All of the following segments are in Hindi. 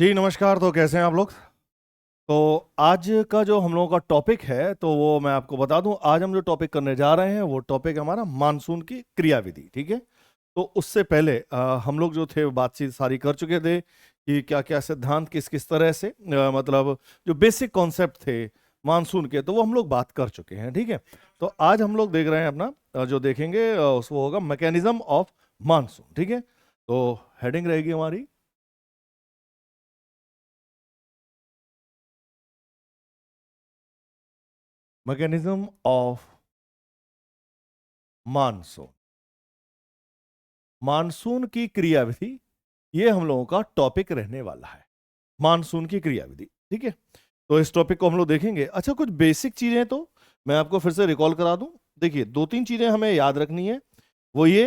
जी नमस्कार। तो कैसे हैं आप लोग? तो आज का जो हम लोगों का टॉपिक है तो वो मैं आपको बता दूं। आज हम जो टॉपिक करने जा रहे हैं वो टॉपिक हमारा मानसून की क्रियाविधि। ठीक है। तो उससे पहले हम लोग जो थे बातचीत सारी कर चुके थे कि क्या क्या सिद्धांत किस किस तरह से मतलब जो बेसिक कॉन्सेप्ट थे मानसून के, तो वो हम लोग बात कर चुके हैं। ठीक है। तो आज हम लोग देख रहे हैं अपना जो देखेंगे वो होगा मैकेनिज्म ऑफ मानसून। ठीक है। तो हेडिंग रहेगी हमारी मैकेनिज्म ऑफ मानसून। मानसून की क्रियाविधि, ये हम लोगों का टॉपिक रहने वाला है, मानसून की क्रियाविधि। ठीक है। तो इस टॉपिक को हम लोग देखेंगे। अच्छा, कुछ बेसिक चीजें तो मैं आपको फिर से रिकॉल करा दूं। देखिए, दो तीन चीजें हमें याद रखनी है। वो ये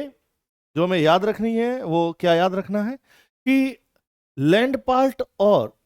जो हमें याद रखनी है वो क्या याद रखना है कि लैंड पार्ट और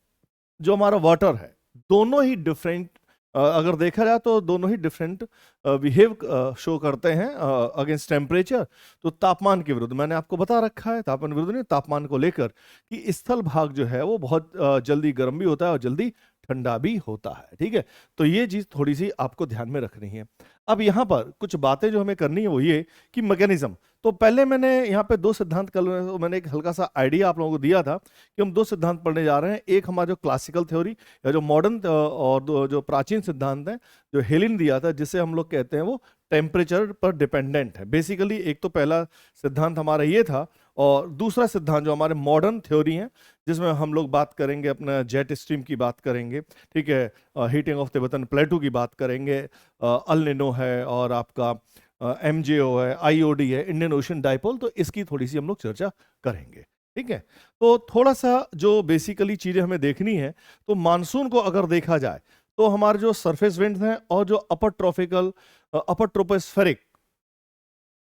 जो हमारा वाटर है, दोनों ही डिफरेंट, अगर देखा जाए तो दोनों ही डिफरेंट बिहेव शो करते हैं अगेंस्ट टेम्परेचर। तो तापमान के विरुद्ध मैंने आपको बता रखा है, तापमान विरुद्ध नहीं, तापमान को लेकर कि स्थल भाग जो है वो बहुत जल्दी गर्म भी होता है और जल्दी ठंडा भी होता है। ठीक है। तो ये चीज थोड़ी सी आपको ध्यान में रखनी है। अब यहाँ पर कुछ बातें जो हमें करनी है वो ये कि मैकेनिज्म। तो पहले मैंने यहाँ पे दो सिद्धांत, कल मैंने एक हल्का सा आइडिया आप लोगों को दिया था कि हम दो सिद्धांत पढ़ने जा रहे हैं। एक हमारा जो क्लासिकल थ्योरी या जो मॉडर्न और जो प्राचीन सिद्धांत है जो हेलिन दिया था, जिसे हम लोग कहते हैं वो टेम्परेचर पर डिपेंडेंट है। बेसिकली एक तो पहला सिद्धांत हमारा ये था, और दूसरा सिद्धांत जो हमारे मॉडर्न थ्योरी है जिसमें हम लोग बात करेंगे अपना जेट स्ट्रीम की बात करेंगे। ठीक है। हीटिंग ऑफ तिब्बतन प्लेटू की बात करेंगे, अल निनो है और आपका MJO है, IOD है, इंडियन ओशन डाइपोल। तो इसकी थोड़ी सी हम लोग चर्चा करेंगे। ठीक है। तो थोड़ा सा जो बेसिकली चीजें हमें देखनी है, तो मानसून को अगर देखा जाए तो हमारे जो सरफेस विंड्स हैं और जो अपर ट्रॉपिकल अपर ट्रोपोस्फेरिक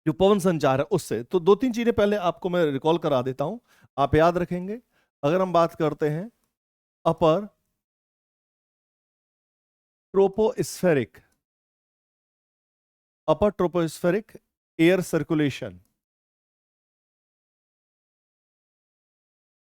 जो पवन संचार है उससे, तो दो तीन चीजें पहले आपको मैं रिकॉल करा देता हूं, आप याद रखेंगे। अगर हम बात करते हैं upper tropospheric, upper tropospheric air circulation,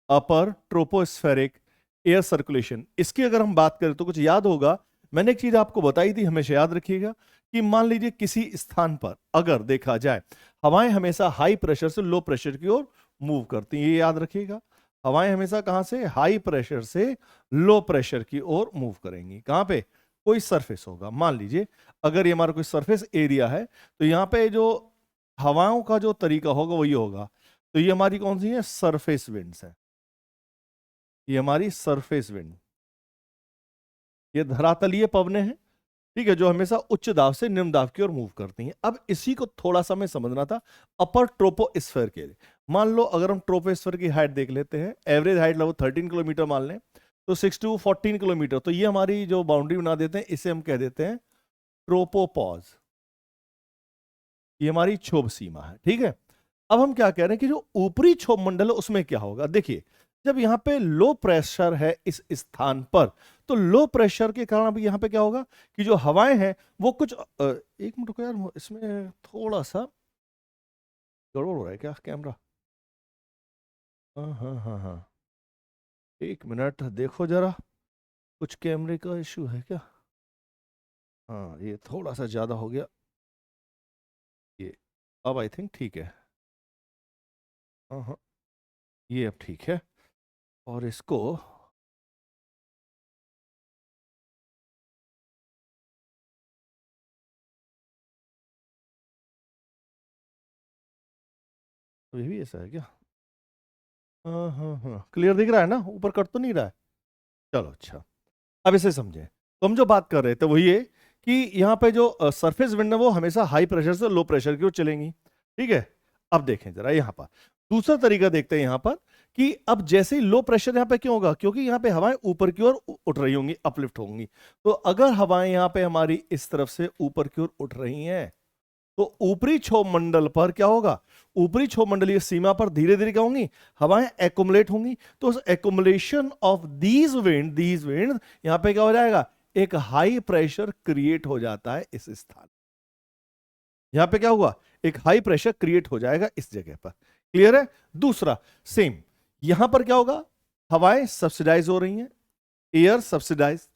upper tropospheric air circulation, इसकी अगर हम बात करें तो कुछ याद होगा। मैंने एक चीज आपको बताई थी, हमेशा याद रखिएगा कि मान लीजिए किसी स्थान पर अगर देखा जाए हवाएं हमेशा हाई प्रेशर से लो प्रेशर की ओर मूव करती हैं। ये याद रखिएगा, हवाएं हमेशा कहां से हाई प्रेशर से लो प्रेशर की ओर मूव करेंगी। कहां पे? कोई सरफेस होगा, मान लीजिए अगर ये हमारा कोई सरफेस एरिया है तो यहाँ पे जो हवाओं का जो तरीका होगा वो ये होगा। तो ये हमारी कौन सी है? सरफेस विंड्स है। ये हमारी सरफेस विंड, ये धरातलीय पवनें हैं। ठीक है। जो हमेशा उच्च दाब से निम्न दाब की ओर मूव करती हैं। अब इसी को थोड़ा सा हमें समझना था अपर ट्रोपोस्फेयर के लिए। मान लो अगर हम ट्रोपोस्फेयर की हाइट देख लेते हैं, एवरेज हाइट लगभग 13 किलोमीटर मान लें, तो 6 to 14 किलोमीटर, तो ये हमारी जो बाउंड्री बना देते हैं, इसे हम कह देते हैं ट्रोपोपॉज। ये हमारी क्षोभ सीमा है। ठीक है। अब हम क्या कह रहे हैं कि जो ऊपरी क्षोभ मंडल है उसमें क्या होगा। देखिए, जब यहाँ पे लो प्रेशर है इस स्थान पर, तो लो प्रेशर के कारण अभी यहाँ पे क्या होगा कि जो हवाएं हैं वो कुछ एक मिनट रुको यार, इसमें थोड़ा सा गड़बड़ हो रहा है क्या कैमरा? हाँ हाँ हाँ हाँ, एक मिनट देखो जरा, कुछ कैमरे का इशू है क्या? हाँ, ये थोड़ा सा ज्यादा हो गया। ये अब आई थिंक ठीक है। हाँ हाँ, ये अब ठीक है। और इसको ये भी ऐसा है क्या? हाँ हाँ हाँ, क्लियर दिख रहा है ना? ऊपर कट तो नहीं रहा है? चलो अच्छा। अब इसे समझें। तो हम जो बात कर रहे थे वो ये कि यहाँ पे जो सरफेस विंड है वो हमेशा हाई प्रेशर से लो प्रेशर की ओर चलेंगी। ठीक है। अब देखें जरा यहाँ पर दूसरा तरीका देखते हैं यहाँ पर कि अब जैसे ही लो प्रेशर यहाँ पे क्यों होगा, क्योंकि यहाँ पे हवाएं ऊपर की ओर उठ रही होंगी, अपलिफ्ट होंगी। तो अगर हवाएं यहाँ पे हमारी इस तरफ से ऊपर की ओर उठ रही हैं तो ऊपरी क्षोभ मंडल पर क्या होगा? ऊपरी क्षोभ मंडलीय सीमा पर धीरे धीरे क्या होंगी? हवाएं एक्युमुलेट होंगी। तो उस एक्युमुलेशन ऑफ दीज विंड यहां पे क्या हो जाएगा? एक हाई प्रेशर क्रिएट हो जाता है इस स्थान। यहां पे क्या हुआ? एक हाई प्रेशर क्रिएट हो जाएगा इस जगह पर। क्लियर है? दूसरा सेम, यहां पर क्या होगा? हवाएं सब्सिडाइज हो रही हैं, एयर सब्सिडाइज,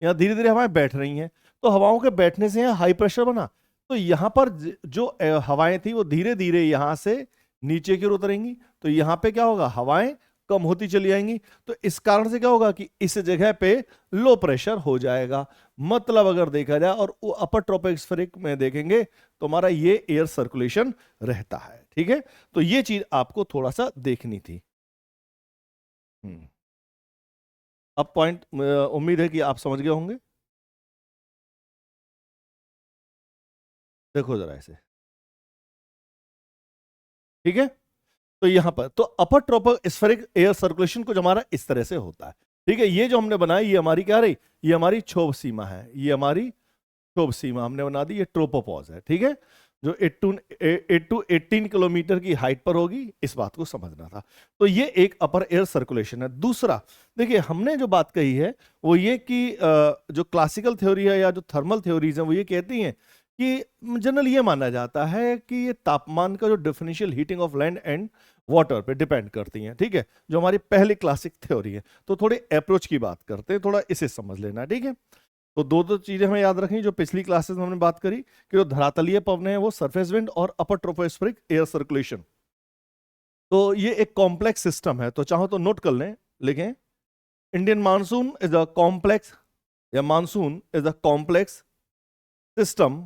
यहाँ धीरे धीरे हवाएं बैठ रही हैं, तो हवाओं के बैठने से यहाँ हाई प्रेशर बना, तो यहाँ पर जो हवाएं थी वो धीरे धीरे यहाँ से नीचे की ओर उतरेंगी, तो यहाँ पे क्या होगा, हवाएं कम होती चली जाएंगी, तो इस कारण से क्या होगा कि इस जगह पे लो प्रेशर हो जाएगा। मतलब अगर देखा जाए और अपर ट्रोपोस्फेरिक में देखेंगे तो हमारा ये एयर सर्कुलेशन रहता है। ठीक है, तो ये चीज आपको थोड़ा सा देखनी थी। अब पॉइंट उम्मीद है कि आप समझ गए होंगे। देखो जरा ऐसे, ठीक है, तो यहां पर तो अपर ट्रोपोस्फेरिक एयर सर्कुलेशन कुछ हमारा इस तरह से होता है। ठीक है, ये जो हमने बनाई ये हमारी क्या रही, ये हमारी क्षोभ सीमा है, ये हमारी क्षोभ सीमा हमने बना दी, ये ट्रोपोपॉज है। ठीक है, जो 8 to 18 किलोमीटर की हाइट पर होगी, इस बात को समझना था। तो ये एक अपर एयर सर्कुलेशन है। दूसरा देखिए, हमने जो बात कही है वो ये कि जो क्लासिकल थ्योरी है या जो थर्मल थ्योरीज है वो ये कहती हैं कि जनरल ये माना जाता है कि ये तापमान का जो differential heating of land and water पे डिपेंड करती हैं। ठीक है, जो हमारी पहली क्लासिक थ्योरी है। तो थोड़े अप्रोच की बात करते हैं, थोड़ा इसे समझ लेना। ठीक है, तो दो चीजें हमें याद रखनी जो पिछली क्लासेस में हमने बात करी कि जो धरातलीय पवन है वो सरफेस विंड और अपर ट्रोपोस्फेरिक एयर सर्कुलेशन। तो ये एक कॉम्प्लेक्स सिस्टम है, तो चाहो तो नोट कर लें, लिखें Indian monsoon is a complex, या monsoon is a complex system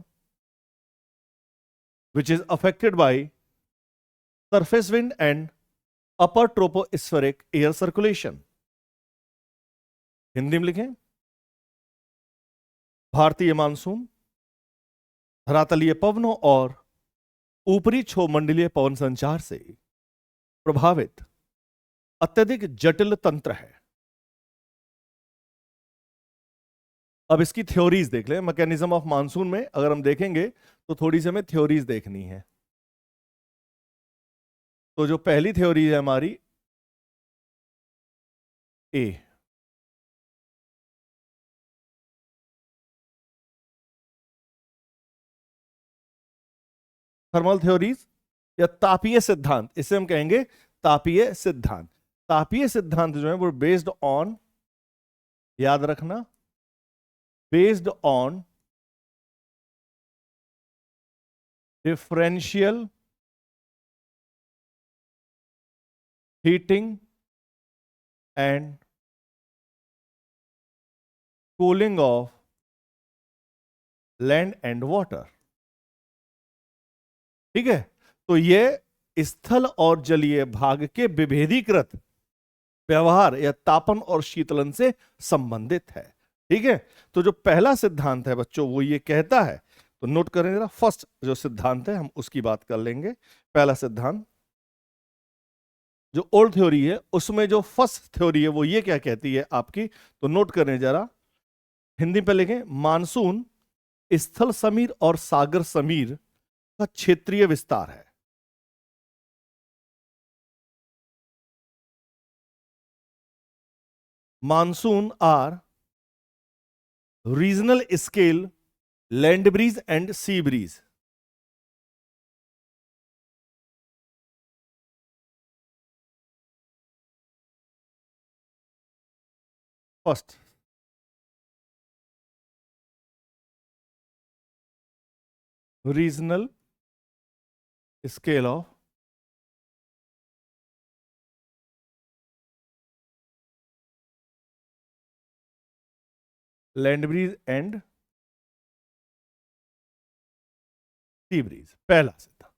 which is affected by surface wind and upper tropospheric air circulation। Hindi में लिखें, भारतीय मानसून धरातलीय पवनों और ऊपरी क्षोभमंडलीय पवन संचार से प्रभावित अत्यधिक जटिल तंत्र है। अब इसकी थ्योरीज देख लें। मैकेनिज्म ऑफ मानसून में अगर हम देखेंगे तो थोड़ी सी हमें थ्योरीज देखनी है। तो जो पहली थ्योरी है हमारी ए, थर्मल थ्योरीज या तापीय सिद्धांत, इसे हम कहेंगे तापीय सिद्धांत। तापीय सिद्धांत जो है वो बेस्ड ऑन, याद रखना, based on differential heating and cooling of land and water. ठीक है, तो ये स्थल और जलीय भाग के विभेदीकृत व्यवहार या तापन और शीतलन से संबंधित है। ठीक है, तो जो पहला सिद्धांत है बच्चों वो ये कहता है, तो नोट करें जरा, फर्स्ट जो सिद्धांत है हम उसकी बात कर लेंगे। पहला सिद्धांत जो ओल्ड थ्योरी है उसमें जो फर्स्ट थ्योरी है वो ये क्या कहती है आपकी, तो नोट करें जरा, हिंदी पे लिखें, मानसून स्थल समीर और सागर समीर का क्षेत्रीय विस्तार है। Monsoon are regional scale land breeze and sea breeze. First, regional scale of land breeze and sea breeze, पहला सिद्धांत।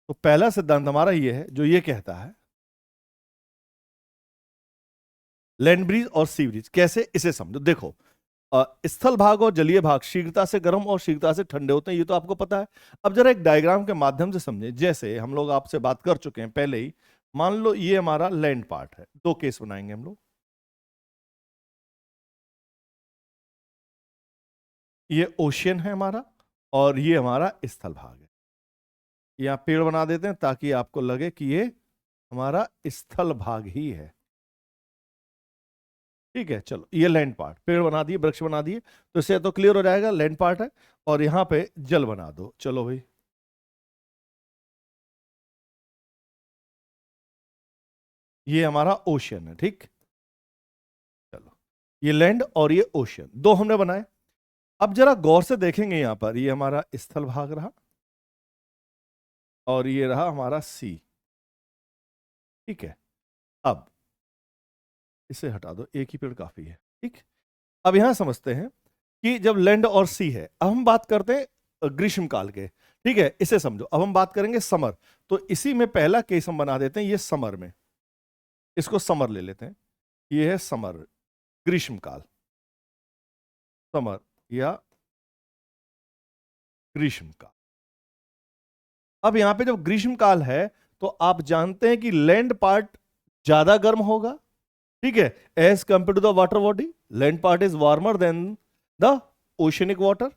तो पहला सिद्धांत हमारा ये है जो ये कहता है लैंड ब्रीज और सी ब्रीज कैसे, इसे समझो। देखो, स्थल भाग और जलीय भाग शीघ्रता से गर्म और शीघ्रता से ठंडे होते हैं, ये तो आपको पता है। अब जरा एक डायग्राम के माध्यम से समझे, जैसे हम लोग आपसे बात कर चुके हैं पहले ही। मान लो ये हमारा लैंड पार्ट है, दो केस बनाएंगे हम लोग। ये ओशियन है हमारा और ये हमारा स्थल भाग है। यहाँ पेड़ बना देते हैं ताकि आपको लगे कि ये हमारा स्थल भाग ही है। ठीक है, चलो ये लैंड पार्ट, पेड़ बना दिए, वृक्ष बना दिए, तो इससे तो क्लियर हो जाएगा लैंड पार्ट है। और यहां पे जल बना दो, चलो भाई, ये हमारा ओशियन है। ठीक, ये लैंड और ये ओशन, दो हमने बनाए। अब जरा गौर से देखेंगे, यहां पर ये हमारा स्थल भाग रहा और ये रहा हमारा सी, ठीक है। अब इसे हटा दो, एक ही पेड़ काफी है, ठीक। अब यहां समझते हैं कि जब लैंड और सी है, अब हम बात करते हैं ग्रीष्म काल के, ठीक है। इसे समझो, अब हम बात करेंगे समर, तो इसी में पहला केस हम बना देते हैं, ये समर में, इसको समर ले लेते हैं। ये है समर, ग्रीष्म काल, समर या ग्रीष्म काल। अब यहां पे जब ग्रीष्म काल है तो आप जानते हैं कि लैंड पार्ट ज्यादा गर्म होगा, ठीक है, as compare to the water body. Land part is warmer than the oceanic water,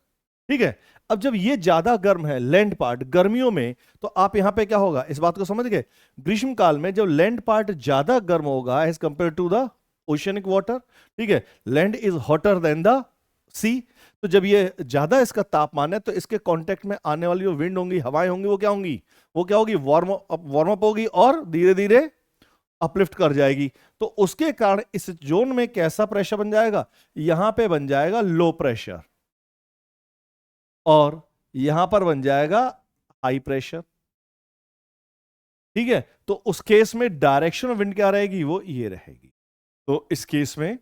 ठीक है। अब जब ये ज्यादा गर्म है लैंड पार्ट गर्मियों में, तो आप यहां पे क्या होगा, इस बात को समझ गए। ग्रीष्म काल में जब लैंड पार्ट ज्यादा गर्म होगा as compare to the oceanic water, ठीक है, land is hotter than the sea. तो जब ये ज्यादा इसका तापमान है तो इसके कांटेक्ट में आने वाली जो विंड होंगी, हवाएं होंगी, वो क्या होंगी, वो क्या होगी, वार्म अप होगी और धीरे धीरे अपलिफ्ट कर जाएगी। तो उसके कारण इस जोन में कैसा प्रेशर बन जाएगा, यहां पे बन जाएगा लो प्रेशर और यहां पर बन जाएगा हाई प्रेशर, ठीक है। तो उस केस में डायरेक्शन ऑफ विंड क्या रहेगी, वो ये रहेगी। तो इस केस में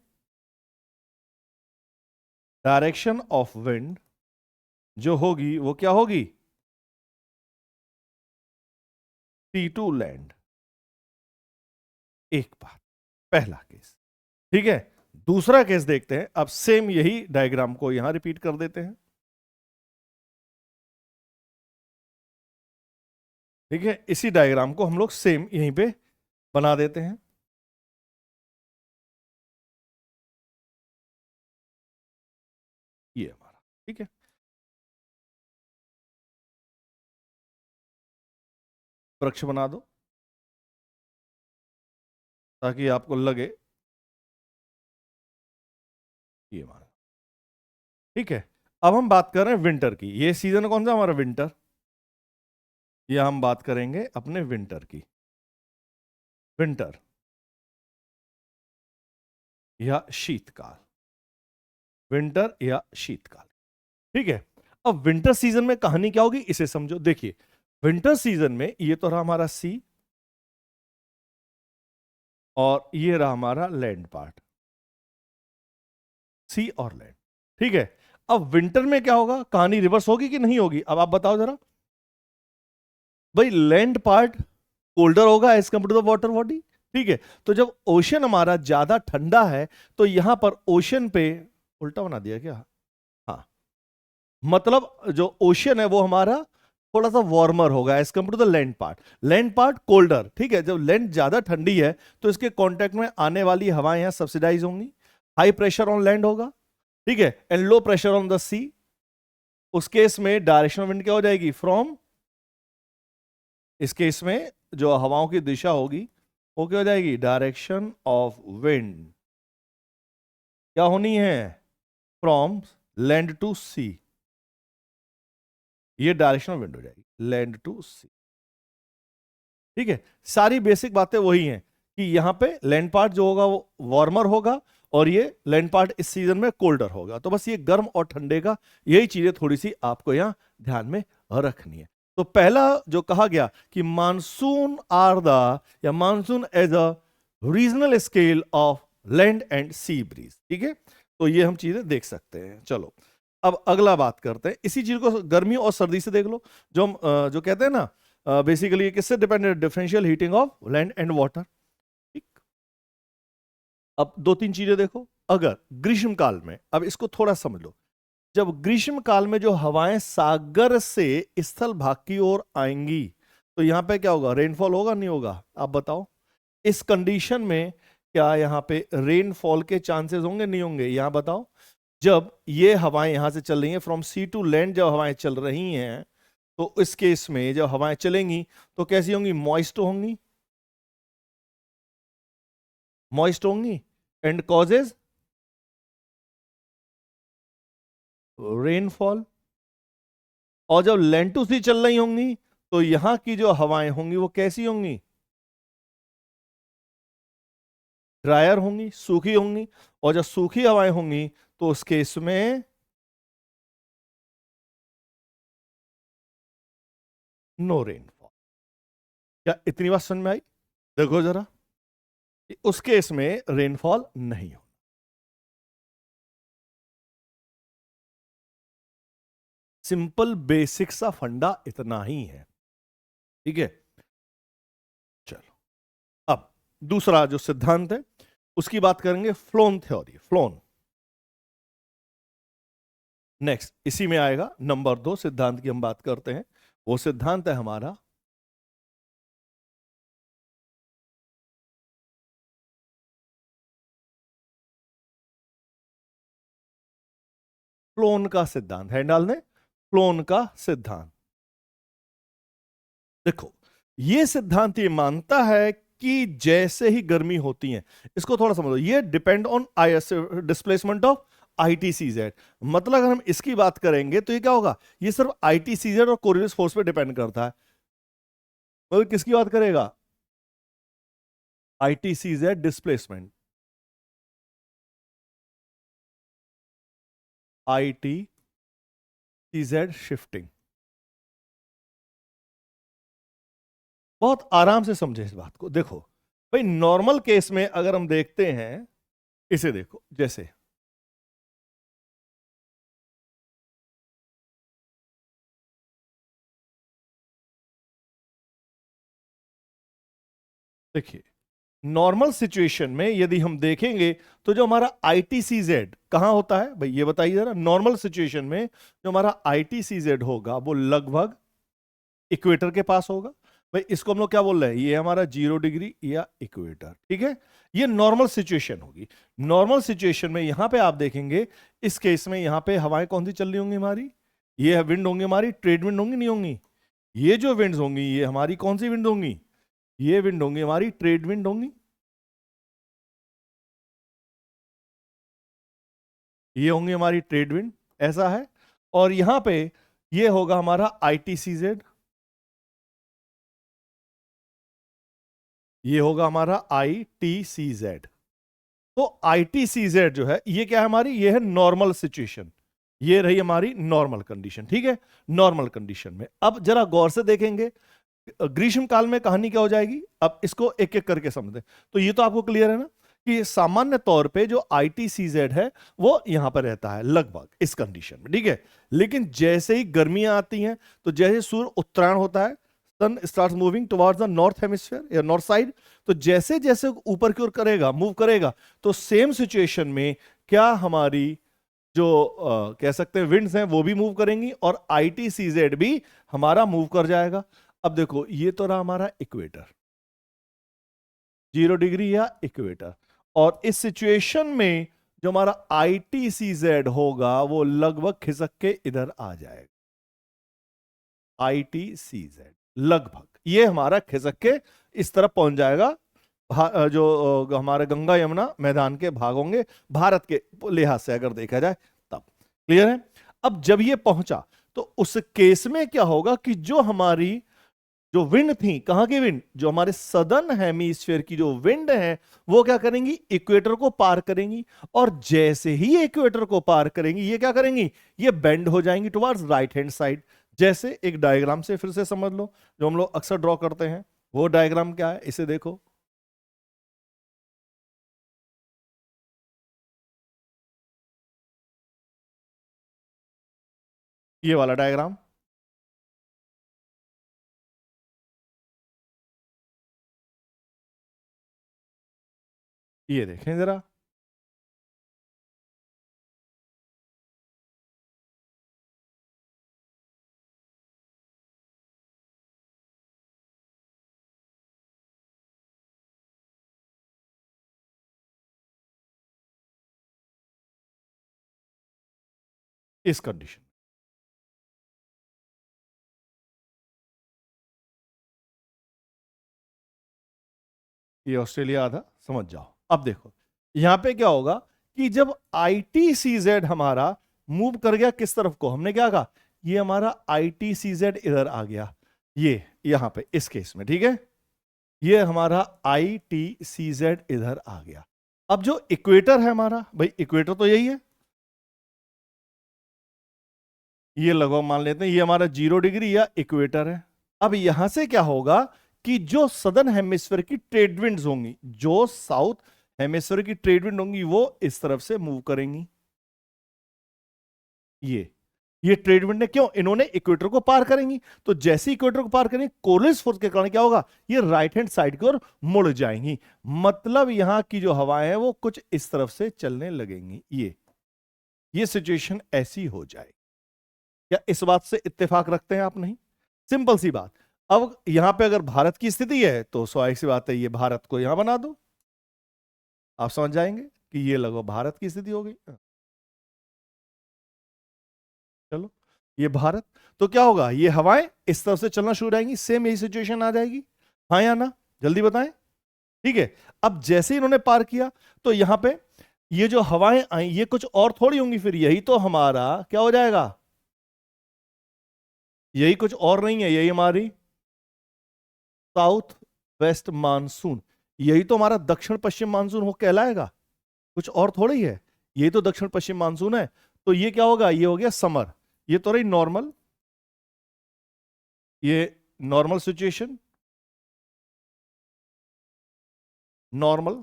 डायरेक्शन ऑफ विंड जो होगी वो क्या होगी, सी टू लैंड। एक बात, पहला केस, ठीक है। दूसरा केस देखते हैं। अब सेम यही डायग्राम को यहां रिपीट कर देते हैं, ठीक है। इसी डायग्राम को हम लोग सेम यहीं पे बना देते हैं। ये हमारा, ठीक है। वृक्ष बना दो ताकि आपको लगे ये हमारा, ठीक है। अब हम बात कर रहे हैं विंटर की। ये सीजन कौन सा हमारा, विंटर। ये हम बात करेंगे अपने विंटर की, विंटर या शीतकाल, विंटर या शीतकाल, ठीक है। अब विंटर सीजन में कहानी क्या होगी इसे समझो। देखिए विंटर सीजन में ये तो रहा हमारा सी और ये रहा हमारा लैंड पार्ट, सी और लैंड, ठीक है। अब विंटर में क्या होगा, कहानी रिवर्स होगी कि नहीं होगी, अब आप बताओ जरा। भाई लैंड पार्ट कोल्डर होगा as compare to the water body, ठीक है। तो जब ओशन हमारा ज्यादा ठंडा है तो यहां पर ओशन पे, उल्टा बना दिया क्या, हाँ, मतलब जो ओशन है वो हमारा थोड़ा सा वार्मर होगा as compare to the land part. Land part colder, ठीक है। जब लैंड ज्यादा ठंडी है तो इसके कांटेक्ट में आने वाली हवाएं यहां सब्सिडाइज होंगी, हाई प्रेशर ऑन लैंड होगा, ठीक है, and low pressure on the sea. उस केस में डायरेक्शन ऑफ विंड क्या हो जाएगी, फ्रॉम, इस केस में जो हवाओं की दिशा होगी वो क्या हो जाएगी, डायरेक्शन ऑफ विंड क्या होनी है, फ्रॉम लैंड टू सी। ये डायरेक्शन ऑफ विंड हो जाएगी, लैंड टू सी, ठीक है। सारी बेसिक बातें वही हैं कि यहां पे लैंड पार्ट जो होगा वो वार्मर होगा और ये लैंड पार्ट इस सीजन में कोल्डर होगा। तो बस ये गर्म और ठंडे का यही चीजें थोड़ी सी आपको यहां ध्यान में रखनी है। तो पहला जो कहा गया कि मानसून आर द, या monsoon as a regional scale of land and sea breeze, ठीक है। तो ये हम चीजें देख सकते हैं। चलो अब अगला बात करते हैं, इसी चीज को गर्मी और सर्दी से देख लो। जो हम जो कहते हैं ना, बेसिकली किससे dependent, differential heating of land and water, ठीक। अब दो तीन चीजें देखो। अगर ग्रीष्म काल में, अब इसको थोड़ा समझ लो, जब ग्रीष्म काल में जो हवाएं सागर से स्थल भाग की ओर आएंगी तो यहां पे क्या होगा, रेनफॉल होगा नहीं होगा, आप बताओ। इस कंडीशन में क्या यहां पे रेनफॉल के चांसेस होंगे नहीं होंगे, यहां बताओ। जब ये हवाएं यहां से चल रही हैं फ्रॉम सी टू लैंड, जब हवाएं चल रही हैं तो इस केस में जब हवाएं चलेंगी तो कैसी होंगी, मॉइस्ट होंगी, मॉइस्ट होंगी एंड कॉजेज रेनफॉल। और जब लैंड टू सी चल रही होंगी तो यहां की जो हवाएं होंगी वो कैसी होंगी, ड्रायर होंगी, सूखी होंगी, और जब सूखी हवाएं होंगी तो उस केस में नो रेनफॉल। क्या इतनी बात समझ में आई? देखो जरा, उस केस में रेनफॉल नहीं हो। सिंपल बेसिक सा फंडा इतना ही है, ठीक है। चलो, अब दूसरा जो सिद्धांत है उसकी बात करेंगे, फ्लोन थ्योरी, फ्लोन। नेक्स्ट इसी में आएगा, नंबर 2 सिद्धांत की हम बात करते हैं। वो सिद्धांत है हमारा फ्लोन का सिद्धांत। है डाल दें, फ्लोन का सिद्धांत। देखो, ये सिद्धांत ये मानता है कि जैसे ही गर्मी होती है, इसको थोड़ा समझो, ये depend on displacement of ITCZ। मतलब अगर हम इसकी बात करेंगे तो ये क्या होगा, ये सिर्फ ITCZ और कोरियलिस फोर्स पे डिपेंड करता है। मतलब किसकी बात करेगा, ITCZ डिस्प्लेसमेंट, ITCZ शिफ्टिंग। बहुत आराम से समझे इस बात को। देखो भाई, नॉर्मल केस में अगर हम देखते हैं, इसे देखो, जैसे देखिए, नॉर्मल सिचुएशन में यदि हम देखेंगे तो जो हमारा ITCZ कहां होता है भाई, ये बताइए जरा। नॉर्मल सिचुएशन में जो हमारा ITCZ होगा वो लगभग इक्वेटर के पास होगा। भाई इसको हम लोग क्या बोल रहे हैं, ये हमारा 0 डिग्री या इक्वेटर, ठीक है। ये नॉर्मल सिचुएशन होगी। नॉर्मल सिचुएशन में यहां पे आप देखेंगे, इस केस में यहां पे हवाएं कौन सी चल रही होंगी हमारी, ये विंड होंगी हमारी, ट्रेड विंड होंगी, नहीं होंगी? ये जो विंड्स होंगी ये हमारी कौन सी विंड होंगी, ये विंड होंगी हमारी ट्रेड विंड होंगी। ये होंगी हमारी ट्रेड विंड, ऐसा है। और यहां पे ये होगा हमारा ITCZ, ये होगा हमारा ITCZ। तो ITCZ जो है ये क्या है हमारी, ये है नॉर्मल सिचुएशन, ये रही हमारी नॉर्मल कंडीशन, ठीक है। नॉर्मल कंडीशन में अब जरा गौर से देखेंगे, ग्रीष्म काल में कहानी क्या हो जाएगी। अब इसको एक एक करके समझते हैं। तो ये तो आपको क्लियर है ना कि सामान्य तौर पे जो ITCZ है वो यहां पर रहता है लगभग इस कंडीशन में, ठीक है। लेकिन जैसे ही गर्मियां आती हैं, तो जैसे सूर्य उत्तरायण होता है, sun starts moving towards the north hemisphere या नॉर्थ साइड, तो जैसे जैसे ऊपर की ओर करेगा, मूव करेगा, तो सेम सिचुएशन में क्या हमारी जो कह सकते हैं विंड्स हैं वो भी मूव करेंगी और ITCZ भी हमारा मूव कर जाएगा। अब देखो, ये तो रहा हमारा इक्वेटर, 0 डिग्री या इक्वेटर, और इस सिचुएशन में जो हमारा ITCZ होगा वो लगभग खिसक के इधर आ जाएगा। ITCZ लगभग ये हमारा खिसक के इस तरफ पहुंच जाएगा, जो हमारे गंगा यमुना मैदान के भाग होंगे भारत के लिहाज से अगर देखा जाए तब। क्लियर है? अब जब ये पहुंचा तो उस केस में क्या होगा कि जो हमारी जो विंड थी, कहां की विंड, जो हमारे सदर्न हेमीस्फीयर की जो विंड है वो क्या करेंगी, इक्वेटर को पार करेंगी, और जैसे ही इक्वेटर को पार करेंगी ये क्या करेंगी, ये बेंड हो जाएंगी टुवर्ड्स राइट हैंड साइड। जैसे एक डायग्राम से फिर से समझ लो, जो हम लोग अक्सर ड्रॉ करते हैं, वो डायग्राम क्या है, इसे देखो। ये वाला डायग्राम, ये देखें जरा। इस कंडीशन, ये ऑस्ट्रेलिया आधा, समझ जाओ। अब देखो यहां पे क्या होगा कि जब ITCZ हमारा मूव कर गया किस तरफ को, हमने क्या कहा, ये हमारा ITCZ इधर आ गया, ये यहां पे इस केस में, ठीक है। ये हमारा ITCZ इधर आ गया। अब जो इक्वेटर है हमारा, भाई इक्वेटर तो यही है, ये लगभग मान लेते हैं ये हमारा 0 डिग्री या इक्वेटर है। अब यहां से क्या होगा कि जो सदर्न हेमिस्फीयर की ट्रेड विंड्स होंगी, जो साउथ हेमिस्फीयर की ट्रेड विंड होंगी, वो इस तरफ से मूव करेंगी। ये ट्रेड विंड ने क्यों, इन्होंने इक्वेटर को पार करेंगी, तो जैसे इक्वेटर को पार करेंगे कोरियस फोर्स के कारण क्या होगा, ये राइट हैंड साइड की ओर मुड़ जाएंगी। मतलब यहां की जो हवाएं हैं वो कुछ इस तरफ से चलने लगेंगी। ये सिचुएशन ऐसी हो जाए। क्या इस बात से इत्तेफाक रखते हैं आप? नहीं। सिंपल सी बात। अब यहां पे अगर भारत की स्थिति है तो स्वाभाविक सी बात है, ये भारत को यहां बना दो, आप समझ जाएंगे कि ये लगभग भारत की स्थिति हो गई। चलो, ये भारत, तो क्या होगा, ये हवाएं इस तरफ से चलना शुरू हो जाएंगी, सेम यही सिचुएशन आ जाएगी। हाँ या ना, जल्दी बताएं। ठीक है, अब जैसे इन्होंने पार किया तो यहां पे ये जो हवाएं आई ये कुछ और थोड़ी होंगी, फिर यही तो हमारा क्या हो जाएगा, यही कुछ और नहीं है, यही हमारी साउथ वेस्ट मानसून, यही तो हमारा दक्षिण पश्चिम मानसून हो कहलाएगा, कुछ और थोड़ी है, यही तो दक्षिण पश्चिम मानसून है। तो ये क्या होगा, ये हो गया समर, ये तो रही नॉर्मल, ये नॉर्मल सिचुएशन, नॉर्मल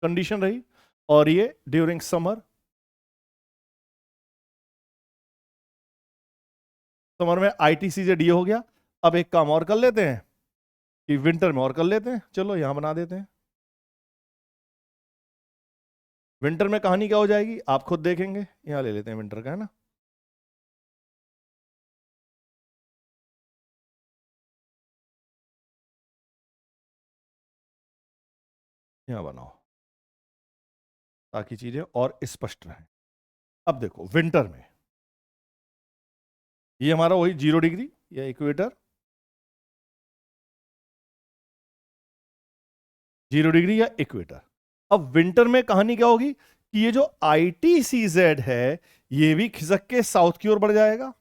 कंडीशन रही, और ये ड्यूरिंग समर, समर में ITCZ हो गया। अब एक काम और कर लेते हैं कि विंटर में और कर लेते हैं, चलो यहां बना देते हैं। विंटर में कहानी क्या हो जाएगी आप खुद देखेंगे, यहां ले लेते हैं विंटर का, है ना। यहां बनाओ ताकि चीजें और स्पष्ट रहें। अब देखो विंटर में ये हमारा वही 0 डिग्री या इक्वेटर, 0 डिग्री या इक्वेटर। अब विंटर में कहानी क्या होगी कि ये जो ITCZ है ये भी खिसक के साउथ की ओर बढ़ जाएगा,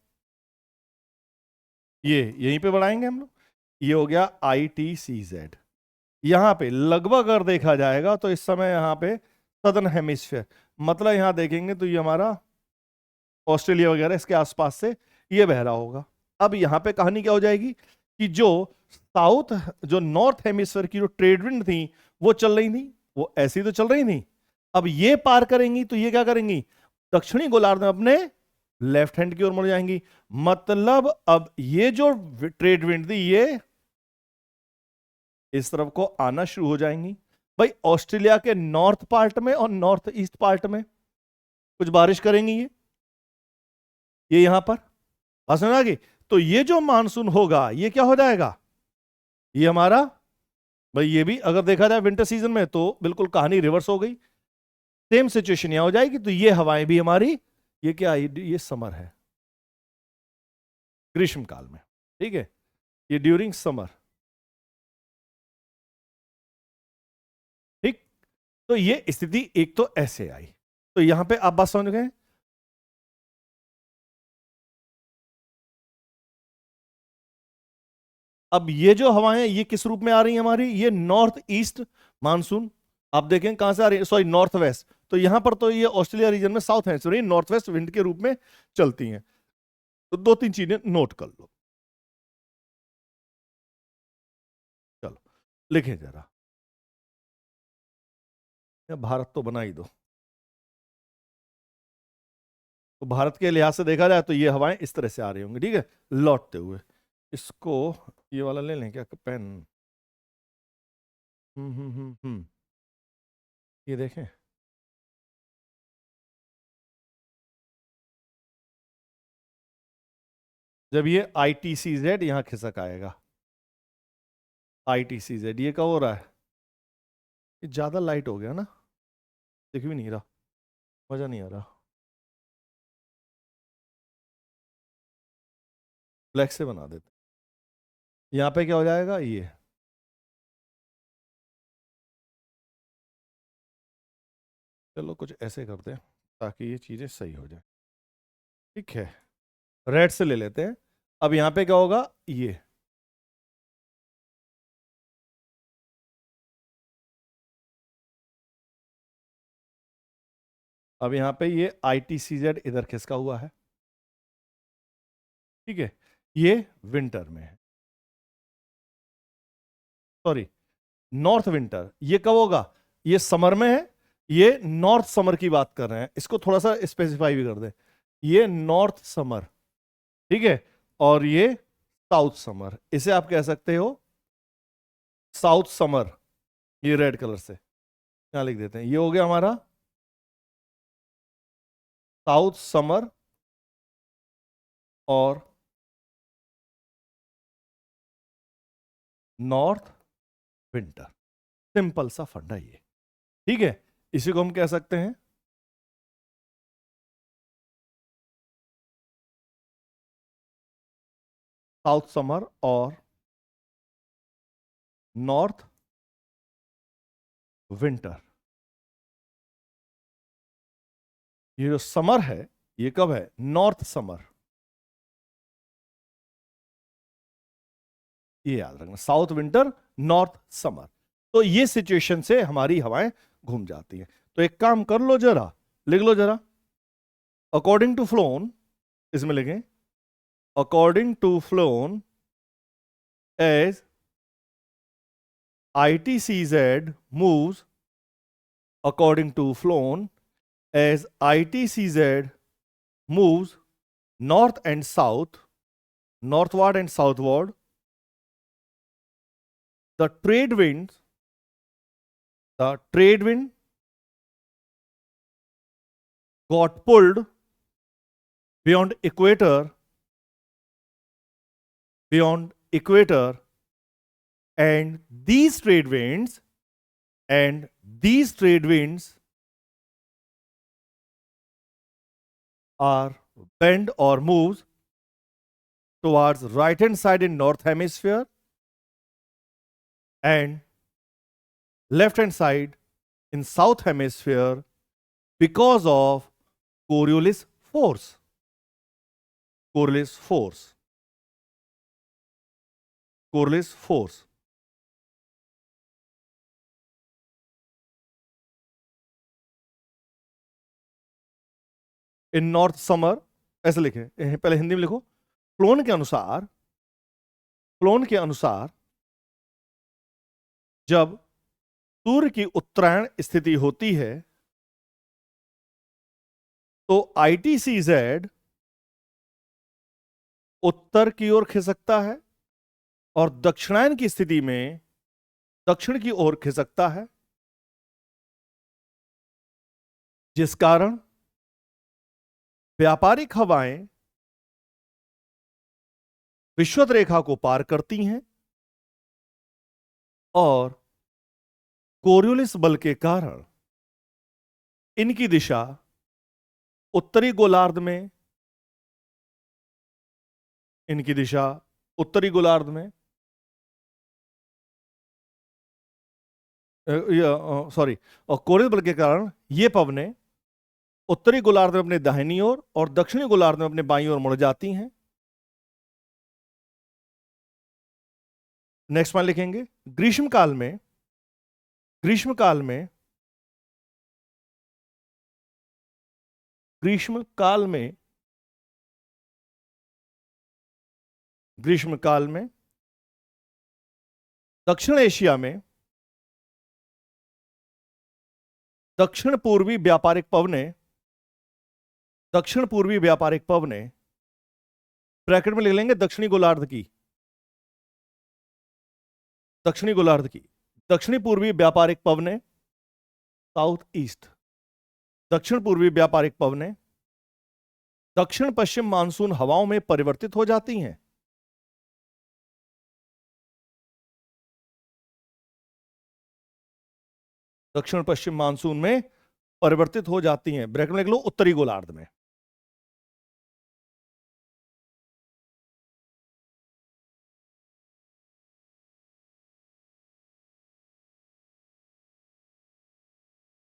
ये यहीं पे बढ़ाएंगे हम लोग, ये हो गया ITCZ। यहां पे लगभग अगर देखा जाएगा तो इस समय यहां पे सदर्न हेमिस्फीयर, मतलब यहां देखेंगे तो ये हमारा ऑस्ट्रेलिया वगैरह इसके आसपास से ये बह रहा होगा। अब यहां पे कहानी क्या हो जाएगी कि जो साउथ, जो नॉर्थ हेमिस्फीयर की जो ट्रेड विंड थी वो चल रही थी, वो ऐसी तो चल रही थी, अब ये पार करेंगी तो ये क्या करेंगी, दक्षिणी गोलार्ध में अपने लेफ्ट हैंड की ओर मुड़ जाएंगी। मतलब अब ये जो ट्रेड विंड थी ये इस तरफ को आना शुरू हो जाएंगी। भाई ऑस्ट्रेलिया के नॉर्थ पार्ट में और नॉर्थ ईस्ट पार्ट में कुछ बारिश करेंगी ये यहां पर, बात समझ आ गई। तो ये जो मानसून होगा ये क्या हो जाएगा, ये हमारा, भाई ये भी अगर देखा जाए विंटर सीजन में तो बिल्कुल कहानी रिवर्स हो गई, सेम सिचुएशन यहां हो जाएगी। तो ये हवाएं भी हमारी, ये क्या, ये समर है, ग्रीष्म काल में, ठीक है, ये ड्यूरिंग समर, ठीक। तो ये स्थिति एक तो ऐसे आई, तो यहां पे आप बात समझ गए। अब ये जो हवाएं हैं ये किस रूप में आ रही हैं हमारी, ये नॉर्थ ईस्ट मानसून, आप देखें कहां से आ रही है, सॉरी नॉर्थ वेस्ट, तो यहां पर तो ये ऑस्ट्रेलिया रीजन में साउथ है, नॉर्थ वेस्ट विंड के रूप में चलती हैं। तो दो तीन चीजें नोट कर लो, चलो लिखें जरा, या भारत तो बना ही दो। तो भारत के लिहाज से देखा जाए तो ये हवाएं इस तरह से आ रही होंगी, ठीक है, लौटते हुए। इसको ये वाला ले लें क्या, पेन, ये देखें, जब ये ITCZ यहां खिसक आएगा, ITCZ ये कब हो रहा है, ये ज्यादा लाइट हो गया ना, दिख भी नहीं रहा, मजा नहीं आ रहा, ब्लैक से बना देते। यहां पे क्या हो जाएगा, ये चलो कुछ ऐसे करते हैं ताकि ये चीजें सही हो जाए, ठीक है, रेड से ले लेते हैं। अब यहां पे क्या होगा, ये अब यहां पे ये ITCZ इधर खिसका हुआ है, ठीक है, ये विंटर में है, सॉरी नॉर्थ विंटर। ये कब होगा? ये समर में है, ये नॉर्थ समर की बात कर रहे हैं, इसको थोड़ा सा स्पेसिफाई भी कर दें, ये नॉर्थ समर, ठीक है, और ये साउथ समर, इसे आप कह सकते हो साउथ समर, ये रेड कलर से यहां लिख देते हैं, ये हो गया हमारा साउथ समर और नॉर्थ विंटर। सिंपल सा फंडा ये, ठीक है, इसी को हम कह सकते हैं साउथ समर और नॉर्थ विंटर। ये जो समर है ये कब है? नॉर्थ समर, ये याद रखना, साउथ विंटर नॉर्थ समर। तो ये सिचुएशन से हमारी हवाएं घूम जाती हैं। तो एक काम कर लो जरा, लिख लो जरा, अकॉर्डिंग टू फ्लोन, इसमें लिखें according to Flohn as ITCZ moves, according to Flown, as ITCZ moves north and south, northward and southward, the trade wind got pulled beyond equator, and these trade winds are bend or moves towards right hand side in north hemisphere and left hand side in south hemisphere because of Coriolis force. Coriolis force. In north summer, ऐसे लिखे, पहले हिंदी में लिखो, फ्लोन के अनुसार जब सूर्य की उत्तरायण स्थिति होती है तो ITCZ उत्तर की ओर खिसकता है और दक्षिणायन की स्थिति में दक्षिण की ओर खिसकता है, जिस कारण व्यापारिक हवाएं विषुवत रेखा को पार करती हैं और कोरियोलिस बल के कारण इनकी दिशा उत्तरी गोलार्ध में, सॉरी, और कोरियोलिस बल के कारण ये पवनें उत्तरी गोलार्ध में अपने दाहिनी ओर और दक्षिणी गोलार्ध में अपने बाईं ओर मुड़ जाती हैं। नेक्स्ट मान लिखेंगे, ग्रीष्म काल में दक्षिण एशिया में दक्षिण पूर्वी व्यापारिक पवनें ब्रैकेट में लिख लेंगे दक्षिणी गोलार्ध की, दक्षिणी पूर्वी व्यापारिक पवनें, साउथ ईस्ट, दक्षिण पूर्वी व्यापारिक पवनें दक्षिण पश्चिम मानसून हवाओं में परिवर्तित हो जाती हैं। दक्षिण पश्चिम मानसून में परिवर्तित हो जाती हैं, ब्रैकेट में लिख लो उत्तरी गोलार्ध में।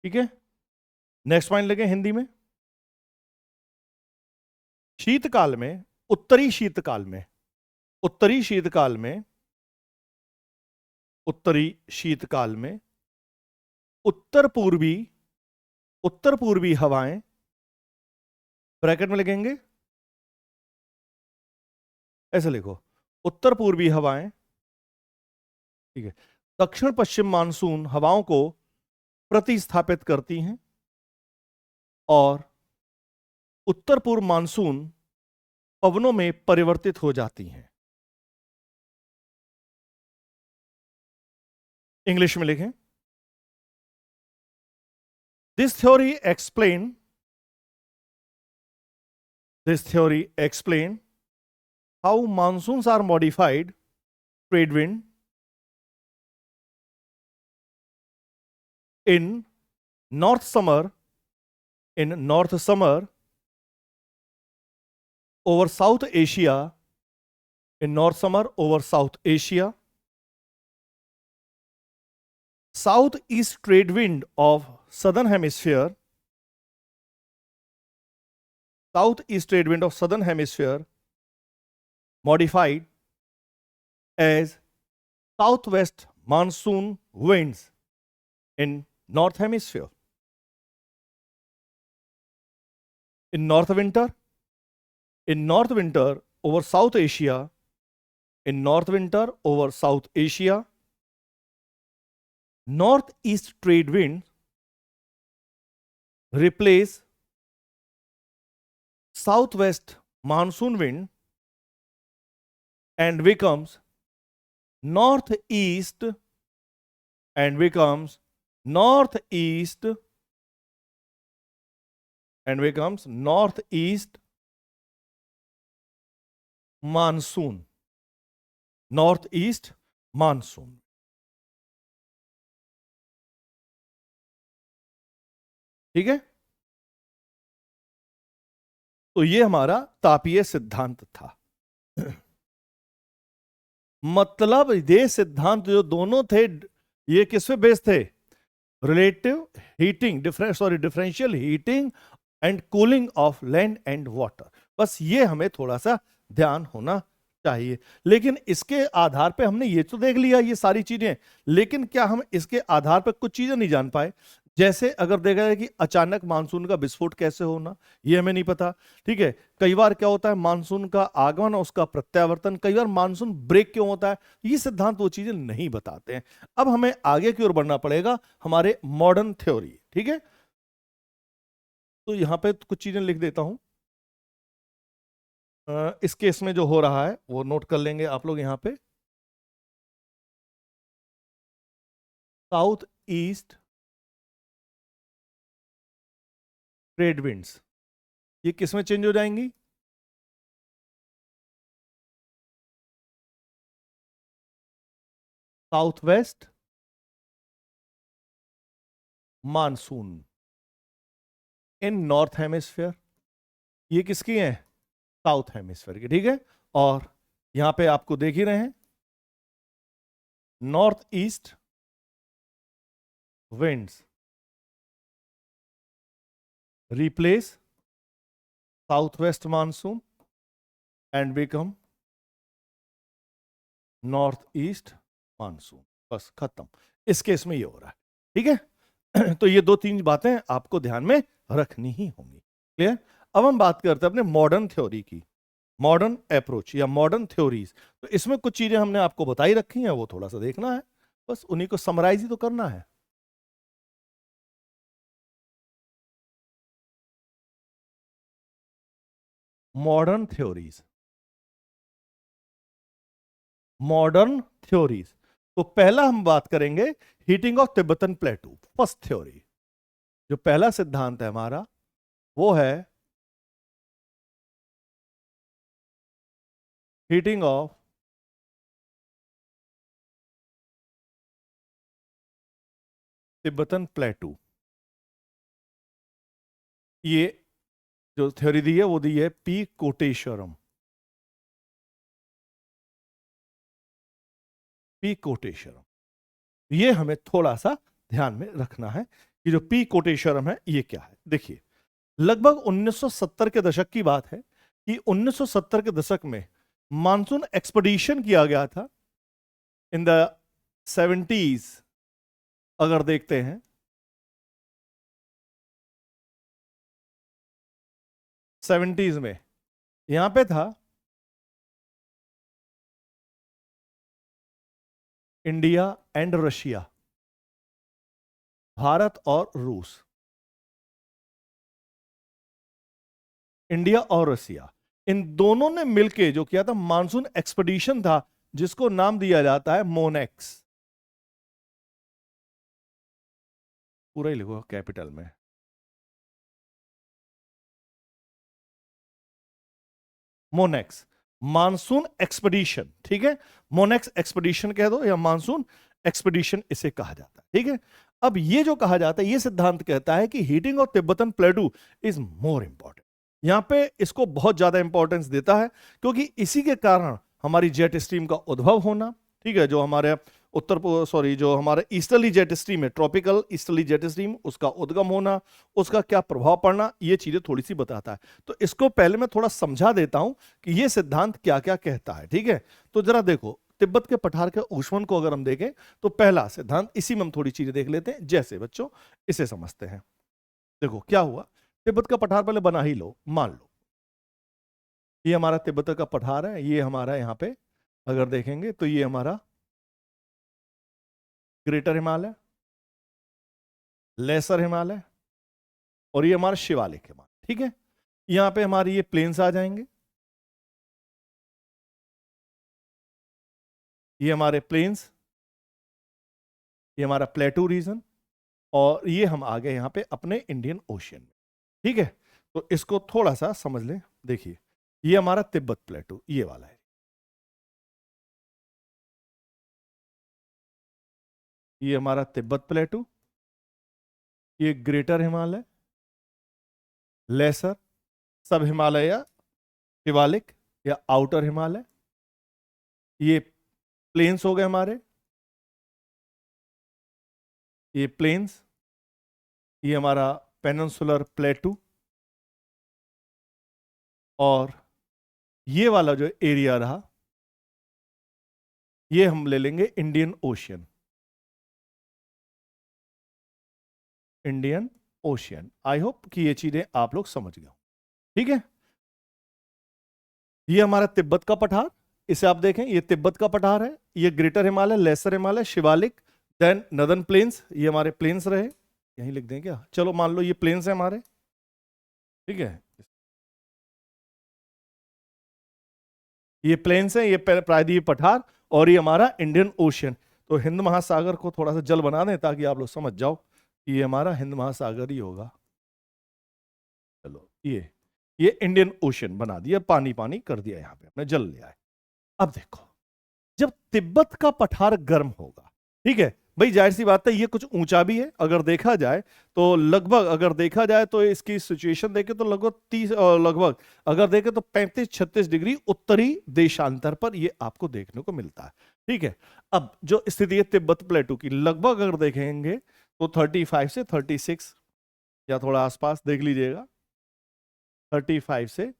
ठीक है, नेक्स्ट पॉइंट लगे हिंदी में, शीतकाल में, उत्तरी शीतकाल में उत्तर उत्तर पूर्वी हवाएं, ब्रैकेट में लिखेंगे, ऐसे लिखो, उत्तर पूर्वी हवाएं, ठीक है, दक्षिण पश्चिम मानसून हवाओं को प्रतिस्थापित करती हैं और उत्तर पूर्व मानसून पवनों में परिवर्तित हो जाती हैं। इंग्लिश में लिखें, this theory explain how monsoons are modified trade wind in north summer over South Asia, in north summer over South Asia, southeast trade wind of southern hemisphere, modified as southwest monsoon winds in north hemisphere. In north winter over South Asia, northeast trade wind replace southwest monsoon wind and becomes northeast monsoon. ठीक है, तो ये हमारा तापीय सिद्धांत था। मतलब ये सिद्धांत जो दोनों थे, ये किस पे बेस थे? Relative heating, differential heating and cooling of land and water. बस ये हमें थोड़ा सा ध्यान होना चाहिए। लेकिन इसके आधार पे हमने ये तो देख लिया ये सारी चीजें, लेकिन क्या हम इसके आधार पर कुछ चीजें नहीं जान पाए? जैसे अगर देखा जाए कि अचानक मानसून का विस्फोट कैसे होना, ये हमें नहीं पता। ठीक है, कई बार क्या होता है मानसून का आगमन और उसका प्रत्यावर्तन, कई बार मानसून ब्रेक क्यों होता है, ये सिद्धांत वो चीजें नहीं बताते हैं। अब हमें आगे की ओर बढ़ना पड़ेगा, हमारे मॉडर्न थ्योरी। ठीक है, तो यहां पे कुछ चीजें लिख देता हूं। इस केस में जो हो रहा है वो नोट कर लेंगे आप लोग। यहां पे साउथ ईस्ट ट्रेड विंड्स, ये किस में चेंज हो जाएंगी? साउथ वेस्ट मानसून इन नॉर्थ हेमिस्फीयर, ये किसकी है? साउथ हेमिस्फीयर की। ठीक है, और यहां पे आपको देख ही रहे हैं north east winds replace southwest monsoon and become northeast monsoon। बस खत्म, इस केस में ये हो रहा है। ठीक है, तो ये दो तीन बातें आपको ध्यान में रखनी ही होंगी। क्लियर? अब हम बात करते हैं अपने मॉडर्न थ्योरी की, मॉडर्न अप्रोच या मॉडर्न थ्योरीज। तो इसमें कुछ चीजें हमने आपको बताई रखी हैं, वो थोड़ा सा देखना है, बस उन्हीं को समराइज ही तो करना है। मॉडर्न थ्योरीज, तो पहला हम बात करेंगे heating of Tibetan प्लेटू। First theory, जो पहला सिद्धांत है हमारा वो है हीटिंग ऑफ तिब्बतन प्लेटू। ये जो थ्योरी दी है वो दी है पी कोटेश्वरम। ये हमें थोड़ा सा ध्यान में रखना है कि जो पी कोटेश्वरम है ये क्या है। देखिए, लगभग 1970 के दशक की बात है कि 1970 के दशक में मानसून एक्सपेडिशन किया गया था इन द 70s। अगर देखते हैं 70s में यहां पे था इंडिया एंड रशिया, भारत और रूस, इंडिया और रशिया, इन दोनों ने मिलके जो किया था मानसून एक्सपेडिशन था, जिसको नाम दिया जाता है मोनेक्स। पूरा ही लिखो कैपिटल में, मोनेक्स, मानसून एक्सपेडिशन, ठीक है, मोनेक्स एक्सपेडिशन कह दो या मानसून एक्सपेडिशन इसे कहा जाता है, ठीक है। अब ये जो कहा जाता है, ये सिद्धांत कहता है कि heating of Tibetan प्लेटू is more important. यहां पे इसको बहुत ज्यादा इंपॉर्टेंस देता है, क्योंकि इसी के कारण हमारी जेट स्ट्रीम का उद्भव होना, ठीक है, जो हमारे जो हमारे ईस्टर्ली जेट स्ट्रीम है, ट्रॉपिकल ईस्टर्ली जेट स्ट्रीम, उसका उद्गम होना, उसका क्या प्रभाव पड़ना, ये चीजें थोड़ी सी बताता है। तो इसको पहले मैं थोड़ा समझा देता हूं कि ये सिद्धांत क्या क्या कहता है, ठीक है। तो जरा देखो, तिब्बत के पठार के ऊष्मन को अगर हम देखें तो पहला सिद्धांत, इसी में हम थोड़ी चीजें देख लेते हैं, जैसे बच्चों इसे समझते हैं। देखो क्या हुआ, तिब्बत का पठार पहले बना ही लो, मान लो ये हमारा तिब्बत का पठार है, ये हमारा यहां पे अगर देखेंगे तो ये हमारा ग्रेटर हिमालय, लेसर हिमालय और ये हमारा शिवालिक हिमालय, ठीक है। यहां पे हमारे ये प्लेन्स आ जाएंगे, ये हमारे प्लेन्स, ये हमारा प्लेटू रीजन, और ये हम आ गए यहां पे अपने इंडियन ओशियन में, ठीक है। तो इसको थोड़ा सा समझ लें, देखिए ये हमारा तिब्बत प्लेटू, ये वाला है, ये हमारा तिब्बत प्लेटू, ये ग्रेटर हिमालय, लेसर, सब हिमालय या शिवालिक या आउटर हिमालय, ये प्लेन्स हो गए हमारे, ये प्लेन्स, ये हमारा पेनिनसुलर प्लेटू, और ये वाला जो एरिया रहा ये हम ले लेंगे Indian ocean, Indian ocean. I hope कि ये चीजें आप लोग समझ गए, ठीक है। ये हमारा तिब्बत का पठार, इसे आप देखें, ये तिब्बत का पठार है, ये greater Himalaya, lesser Himalaya, Shivalik, then northern plains, ये हमारे प्लेन्स रहे, यहीं लिख दें क्या, चलो मान लो ये प्लेन्स है हमारे, ठीक है, ये प्लेन्स है, ये प्रायद्वीप पठार, और ये हमारा इंडियन ओशियन। तो हिंद महासागर को थोड़ा सा जल बना दें ताकि आप लोग समझ जाओ कि ये हमारा हिंद महासागर ही होगा। चलो ये इंडियन ओशियन बना दिया, पानी पानी कर दिया, यहां पे अपने जल लिया है। अब देखो, जब तिब्बत का पठार गर्म होगा, ठीक है भाई, जाहिर सी बात है ये कुछ ऊंचा भी है, अगर देखा जाए तो लगभग, अगर देखा जाए तो इसकी सिचुएशन देखे तो लगभग 30, लगभग अगर देखे तो 35-36 डिग्री उत्तरी देशांतर पर ये आपको देखने को मिलता है, ठीक है। अब जो स्थिति है तिब्बत प्लेटू की, लगभग अगर देखेंगे तो 35 से 36 या थोड़ा आसपास देख लीजिएगा, 35 से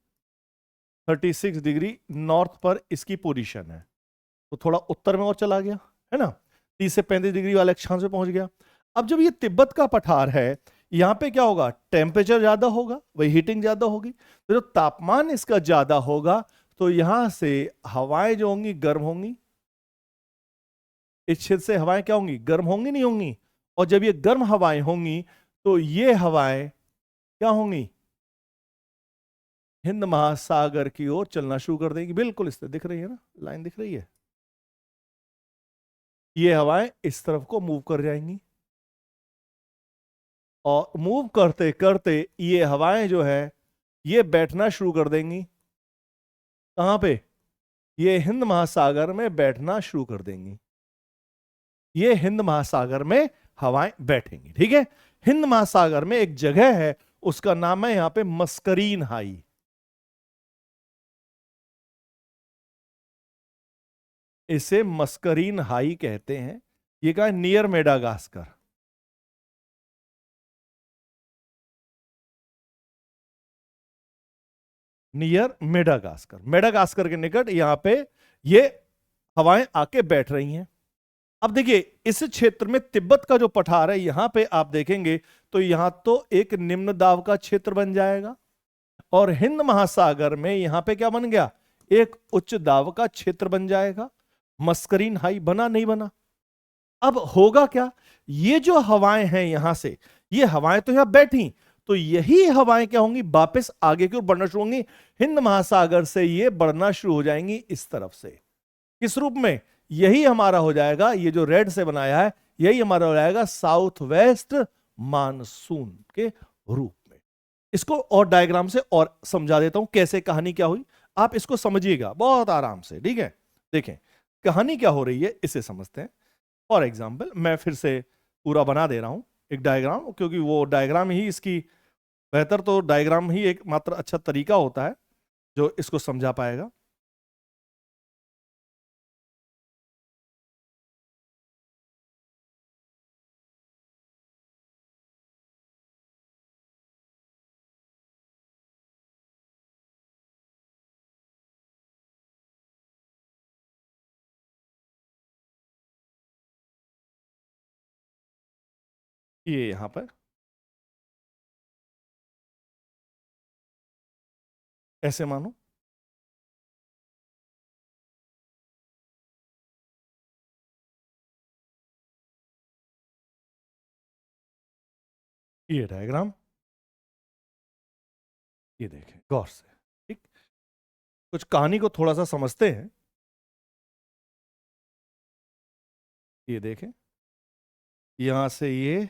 36 डिग्री नॉर्थ पर इसकी पोजीशन है, तो थोड़ा उत्तर में और चला गया है ना, 30 से 35 डिग्री वाले अक्षांश पे पहुंच गया। अब जब ये तिब्बत का पठार है, यहां पे क्या होगा, टेम्परेचर ज्यादा होगा, वही हीटिंग ज्यादा होगी, तो जो तापमान इसका ज्यादा होगा तो यहां से हवाएं जो होंगी गर्म होंगी, इस क्षेत्र से हवाएं क्या होंगी, गर्म होंगी नहीं होंगी, और जब ये गर्म हवाएं होंगी तो ये हवाएं क्या होंगी, हिंद महासागर की ओर चलना शुरू कर देंगी। बिल्कुल इस तरह दिख रही है ना, लाइन दिख रही है, ये हवाएं इस तरफ को मूव कर जाएंगी, और मूव करते करते ये हवाएं जो है ये बैठना शुरू कर देंगी, कहां पे, ये हिंद महासागर में बैठना शुरू कर देंगी, ये हिंद महासागर में हवाएं बैठेंगी, ठीक है। हिंद महासागर में एक जगह है, उसका नाम है यहां पे मस्करीन हाई, इसे मस्करीन हाई कहते हैं, ये कहा near Madagascar, near Madagascar, Madagascar के निकट यहां पे ये हवाएं आके बैठ रही हैं। अब देखिए इस क्षेत्र में तिब्बत का जो पठार है, यहां पे आप देखेंगे तो यहां तो एक निम्न दाब का क्षेत्र बन जाएगा, और हिंद महासागर में यहां पे क्या बन गया, एक उच्च दाब का क्षेत्र बन जाएगा। मस्करीन हाई बना नहीं बना? अब होगा क्या, ये जो हवाएं हैं यहां से, ये हवाएं तो यहां बैठी, तो यही हवाएं क्या होंगी, वापस आगे की ओर बढ़ना शुरू होंगी। हिंद महासागर से ये बढ़ना शुरू हो जाएंगी इस तरफ से। किस रूप में, यही हमारा हो जाएगा, ये जो रेड से बनाया है यही हमारा हो जाएगा साउथ वेस्ट मानसून के रूप में। इसको और डायग्राम से और समझा देता हूं कैसे कहानी क्या हुई, आप इसको समझिएगा बहुत आराम से, ठीक है। देखें कहानी क्या हो रही है इसे समझते हैं। फॉर एग्जाम्पल मैं फिर से पूरा बना दे रहा हूं एक डायग्राम, क्योंकि वो डायग्राम ही इसकी बेहतर, तो डायग्राम ही एक मात्र अच्छा तरीका होता है जो इसको समझा पाएगा। ये यहां पर ऐसे मानो, ये डायग्राम, ये देखें गौर से, ठीक। कुछ कहानी को थोड़ा सा समझते हैं। ये देखें यहां से ये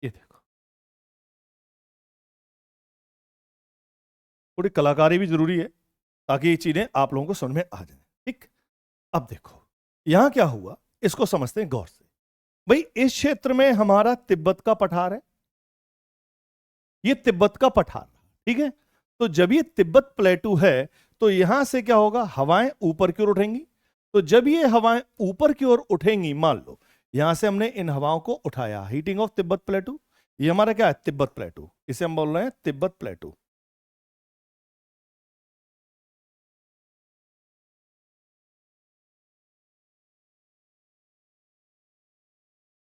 देखो, थोड़ी कलाकारी भी जरूरी है ताकि ये चीजें आप लोगों को समझ में आ जाए, ठीक। अब देखो यहां क्या हुआ, इसको समझते हैं गौर से। भाई इस क्षेत्र में हमारा तिब्बत का पठार है, ये तिब्बत का पठार, ठीक है। तो जब ये तिब्बत प्लेटू है तो यहां से क्या होगा, हवाएं ऊपर की ओर उठेंगी। तो जब ये हवाएं ऊपर की ओर उठेंगी, मान लो यहां से हमने इन हवाओं को उठाया, हीटिंग ऑफ तिब्बत प्लेटू, ये हमारा क्या है, तिब्बत प्लेटू, इसे हम बोल रहे हैं तिब्बत प्लेटू।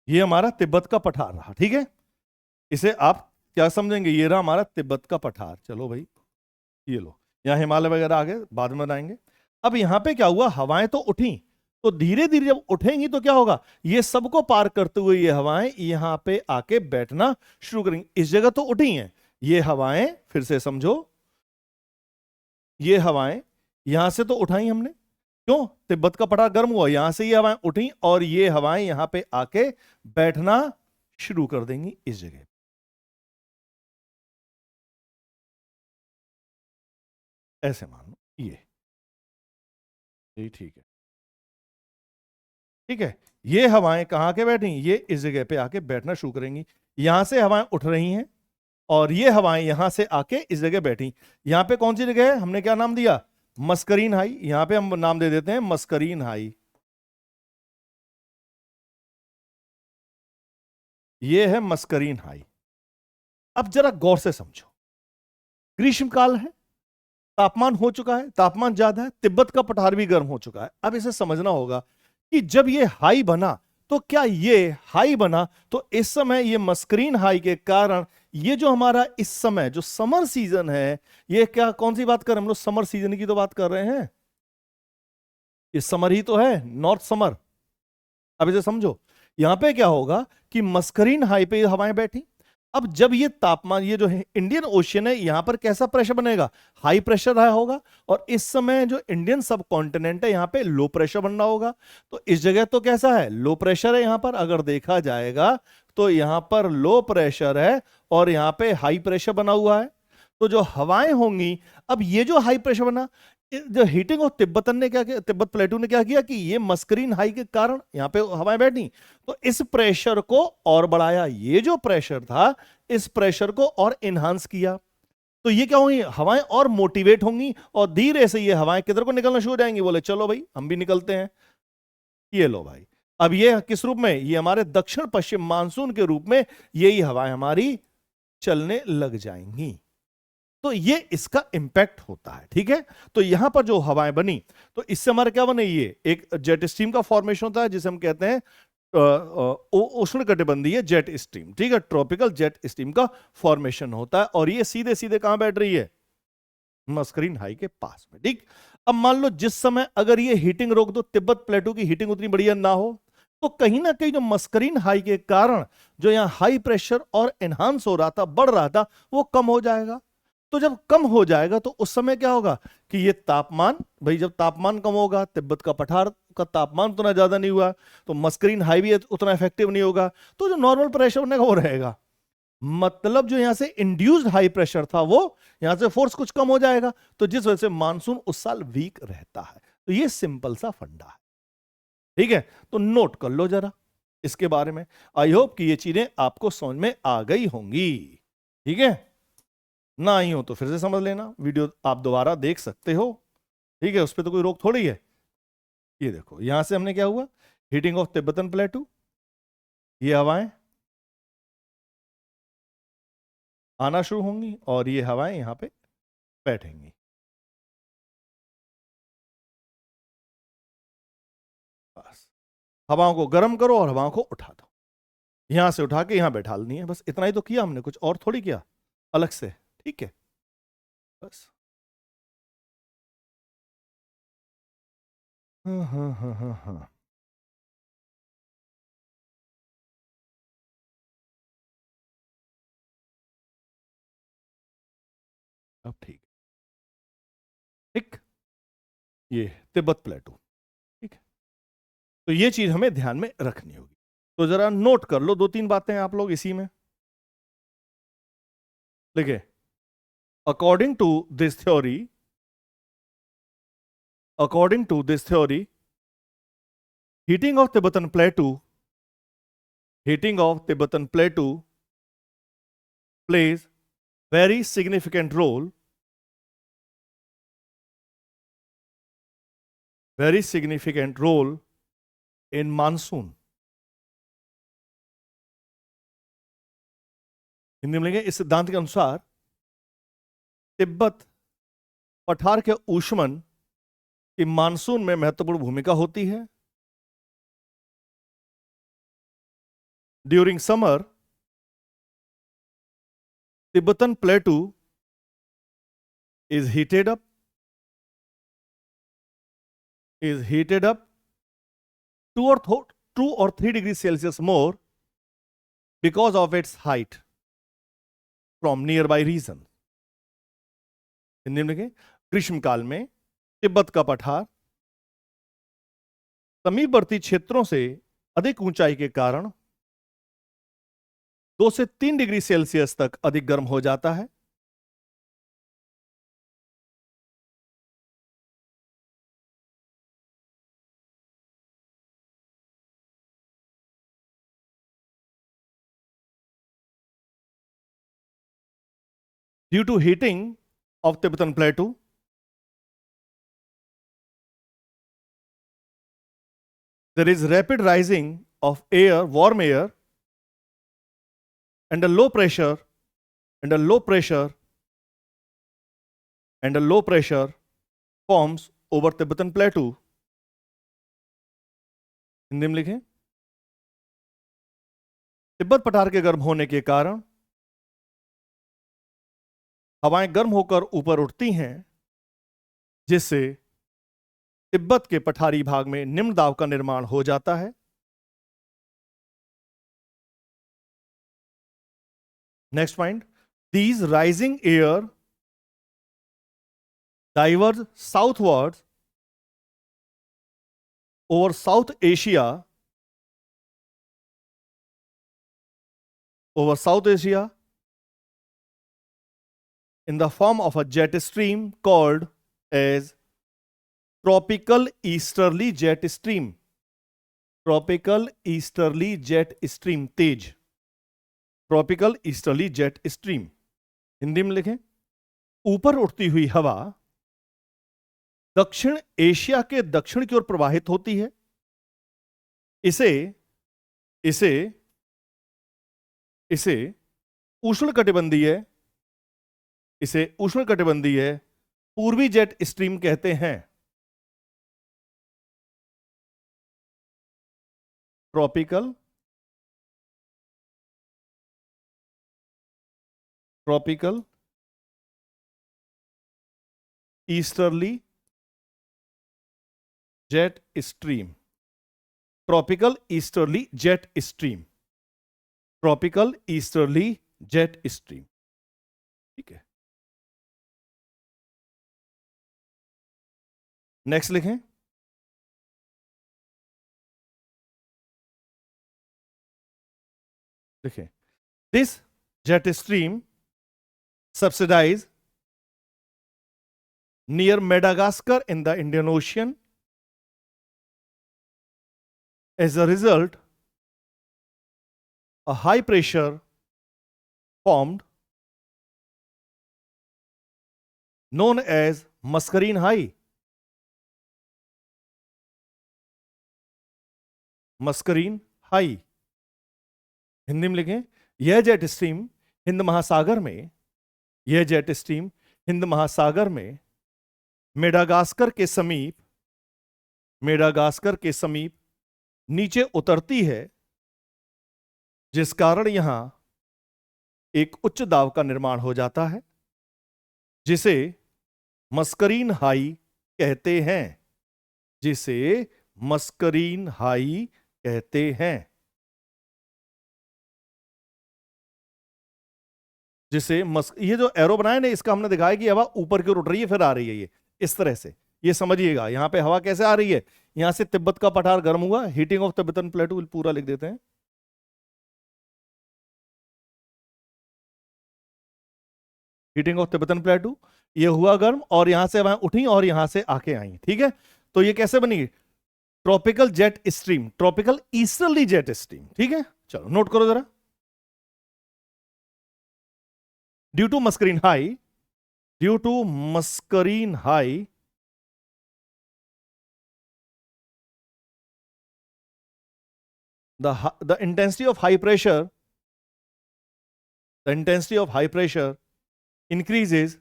ये हमारा तिब्बत का पठार रहा, ठीक है। इसे आप क्या समझेंगे, ये रहा हमारा तिब्बत का पठार। चलो भाई ये लो, यहाँ हिमालय वगैरह आगे बाद में बनाएंगे। अब यहाँ पे क्या हुआ, हवाएं तो उठी, तो धीरे धीरे जब उठेंगी तो क्या होगा, ये सबको पार करते हुए ये हवाएं यहाँ पे आके बैठना शुरू करेंगी। इस जगह तो उठी हैं ये हवाएं, फिर से समझो, ये हवाएं यहां से तो उठाई हमने, क्यों, तिब्बत का पठार गर्म हुआ, यहां से ये हवाएं उठी और ये हवाएं यहां पे आके बैठना शुरू कर देंगी इस जगह। ऐसे मान लो ये ठीक है, ठीक है। ये हवाएं कहां के बैठी, ये इस जगह पे आके बैठना शुरू करेंगी। यहां से हवाएं उठ रही हैं और ये हवाएं यहां से आके इस जगह बैठी। यहां पे कौन सी जगह है, हमने क्या नाम दिया, मस्करीन हाई, यहां पे हम नाम दे देते हैं मस्करीन हाई। ये है मस्करीन हाई। अब जरा गौर से समझो, ग्रीष्मकाल है, तापमान हो चुका है, तापमान ज्यादा है, तिब्बत का पठार भी गर्म हो चुका है। अब इसे समझना होगा कि जब ये हाई बना तो क्या ये हाई बना, तो इस समय ये मस्करीन हाई के कारण ये जो हमारा इस समय जो समर सीजन है, ये क्या, कौन सी बात कर रहे हैं हम लोग, समर सीजन की तो बात कर रहे हैं, ये समर ही तो है, नॉर्थ समर। अब इसे समझो, यहां पे क्या होगा कि मस्करीन हाई पे हवाएं बैठी। अब जब ये तापमान, ये जो है इंडियन ओशियन है, यहां पर कैसा प्रेशर बनेगा, हाई प्रेशर रहा होगा, और इस समय जो इंडियन सब कॉन्टिनेंट है यहां पे लो प्रेशर बनना होगा। तो इस जगह तो कैसा है, लो प्रेशर है, यहां पर अगर देखा जाएगा तो यहां पर लो प्रेशर है और यहां पे हाई प्रेशर बना हुआ है। तो जो हवाएं होंगी, अब ये जो हाई प्रेशर बना, जो हीटिंग ऑफ तिब्बतन ने क्या किया, तिब्बत प्लेटू ने क्या किया कि ये मस्करीन हाई के कारण यहां पे हवाएं बैठी, तो इस प्रेशर को और बढ़ाया, ये जो प्रेशर था इस प्रेशर को और इनहांस किया। तो ये क्या होंगी, हवाएं और मोटिवेट होंगी और धीरे से ये हवाएं किधर को निकलना शुरू हो जाएंगी, बोले चलो भाई हम भी निकलते हैं। ये लो भाई, अब ये किस रूप में, ये हमारे दक्षिण पश्चिम मानसून के रूप में यही हवाएं हमारी चलने लग जाएंगी। तो ये इसका इंपैक्ट होता है, ठीक है। तो यहां पर जो हवाएं बनी, तो इससे हमारा क्या बने, ये एक जेट स्ट्रीम का फॉर्मेशन होता है जिसे हम कहते हैं उष्णकटिबंधीय जेट स्ट्रीम, ठीक है। ट्रॉपिकल जेट स्ट्रीम का फॉर्मेशन होता है और ये सीधे सीधे कहां बैठ रही है, मस्करीन हाई के पास में, ठीक। अब मान लो जिस समय अगर ये हीटिंग रोक दो, तिब्बत प्लेटू की हीटिंग उतनी बढ़िया ना हो, तो कहीं ना कहीं जो मस्करीन हाई के कारण जो यहां हाई प्रेशर और एनहांस हो रहा था, बढ़ रहा था, वो कम हो जाएगा। तो जब कम हो जाएगा तो उस समय क्या होगा कि ये तापमान, भाई जब तापमान कम होगा, तिब्बत का पठार का तापमान उतना ज्यादा नहीं हुआ, तो मस्करीन हाई भी उतना इफेक्टिव नहीं होगा, तो जो नॉर्मल प्रेशर होने का वो रहेगा। मतलब जो यहां से इंड्यूस्ड हाई प्रेशर था वो यहां से फोर्स कुछ कम हो जाएगा, तो जिस वजह से मानसून उस साल वीक रहता है। तो ये सिंपल सा फंडा है, ठीक है। तो नोट कर लो जरा इसके बारे में। आई होप कि ये चीजें आपको समझ में आ गई होंगी, ठीक है। ना आई हो तो फिर से समझ लेना, वीडियो आप दोबारा देख सकते हो, ठीक है। उस पर तो कोई रोक थोड़ी है। ये देखो यहां से हमने क्या हुआ, हीटिंग ऑफ तिब्बतन प्लेटू, ये हवाएं आना शुरू होंगी और ये हवाएं यहां पे बैठेंगी। बस हवाओं को गर्म करो और हवाओं को उठा दो, यहां से उठा के यहां बैठा देनी है, बस इतना ही तो किया हमने, कुछ और थोड़ी किया अलग से, ठीक है। बस हाँ हाँ हाँ हाँ हाँ, अब ठीक, ठीक। ये तिब्बत प्लेटू, ठीक है। तो ये चीज हमें ध्यान में रखनी होगी। तो जरा नोट कर लो दो तीन बातें आप लोग इसी में, देखिए। According to this theory, according to this theory, heating of Tibetan plateau, heating of Tibetan plateau plays very significant role, very significant role in monsoon. Hindi में लिखेंगे, इस सिद्धांत के अनुसार तिब्बत पठार के ऊष्मन की मानसून में महत्वपूर्ण भूमिका होती है। During summer Tibetan plateau is heated up, is heated up 2 or 3 degrees Celsius more because of its height from nearby region. Hindi में लिखें, ग्रीष्मकाल में तिब्बत का पठार समीपवर्ती क्षेत्रों से अधिक ऊंचाई के कारण 2 से 3 डिग्री सेल्सियस तक अधिक गर्म हो जाता है। Due to heating of Tibetan plateau, there is rapid rising of air, warm air, and a low pressure, and a low pressure, and a low pressure forms over Tibetan plateau. Hindi में लिखें, तिब्बत पठार के गर्म होने के कारण हवाएं गर्म होकर ऊपर उठती हैं, जिससे तिब्बत के पठारी भाग में निम्न दाब का निर्माण हो जाता है। Next point, these rising air diverge southwards over South Asia, in the form of a jet stream called as tropical easterly jet stream. Tropical easterly jet stream, तेज tropical easterly jet stream. Hindi में लिखें, ऊपर उठती हुई हवा दक्षिण एशिया के दक्षिण की ओर प्रवाहित होती है। इसे इसे इसे उष्णकटिबंधीय इसे उष्णकटिबंधीय पूर्वी जेट स्ट्रीम कहते हैं। Tropical easterly jet stream, tropical easterly jet stream, tropical easterly jet stream. ठीक है, नेक्स्ट लिखें। देखें, this jet stream subsidize near Madagascar in the Indian ocean. As a result, a high pressure formed known as Mascarene High. Mascarene high, Hindi में लिखें, यह जेट स्ट्रीम हिंद महासागर में, यह जेट स्ट्रीम हिंद महासागर में मेडागास्कर के समीप, मेडागास्कर के समीप नीचे उतरती है, जिस कारण यहां एक उच्च दाब का निर्माण हो जाता है, जिसे मस्करीन हाई कहते हैं, जिसे मस्करीन हाई कहते हैं, जिसे ये जो एरो बनाया ना, इसका हमने दिखाया कि हवा ऊपर की ओर उठ रही है फिर आ रही है, ये इस तरह से, ये समझिएगा यहां पे हवा कैसे आ रही है। यहां से तिब्बत का पठार गर्म हुआ, हीटिंग ऑफ तिब्बतन प्लेटू, पूरा लिख देते हैं। हीटिंग ऑफ तिब्बतन प्लेटू, ये हुआ गर्म और यहां से हवाएं उठी और यहां से आके आई। ठीक है, तो ये कैसे बनी? Tropical jet stream, tropical easterly jet stream. ठीक है, चलो नोट करो जरा। Due to Mascarene high, due to Mascarene high, the intensity of high pressure, the intensity of high pressure increases,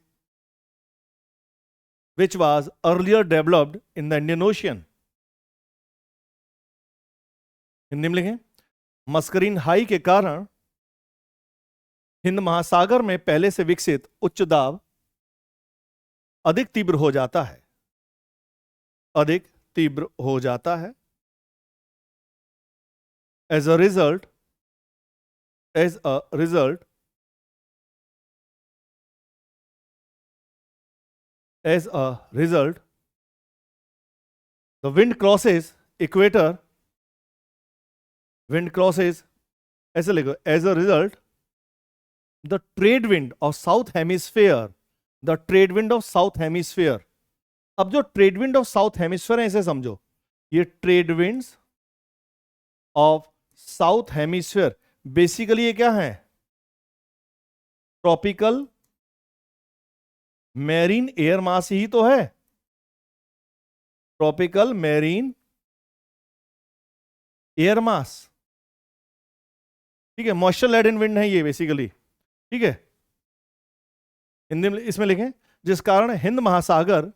which was earlier developed in the Indian Ocean. Hindi में लिखें, मस्करीन हाई के कारण हिंद महासागर में पहले से विकसित उच्च दाब अधिक तीव्र हो जाता है, अधिक तीव्र हो जाता है। As a result, as a result, as a result, the wind crosses equator, wind crosses, ऐसे लिखो, as a result, the trade wind of south hemisphere, the trade wind of south hemisphere। अब जो trade wind of south hemisphere है, इसे समझो, ये trade winds of south hemisphere basically ये क्या है? ट्रॉपिकल मैरीन एयर मास ही तो है, ट्रॉपिकल मैरीन एयर मास। ठीक है, मॉइस्चर लेडन विंड है ये बेसिकली। ठीक है, हिंदी में इसमें लिखें, जिस कारण हिंद महासागर,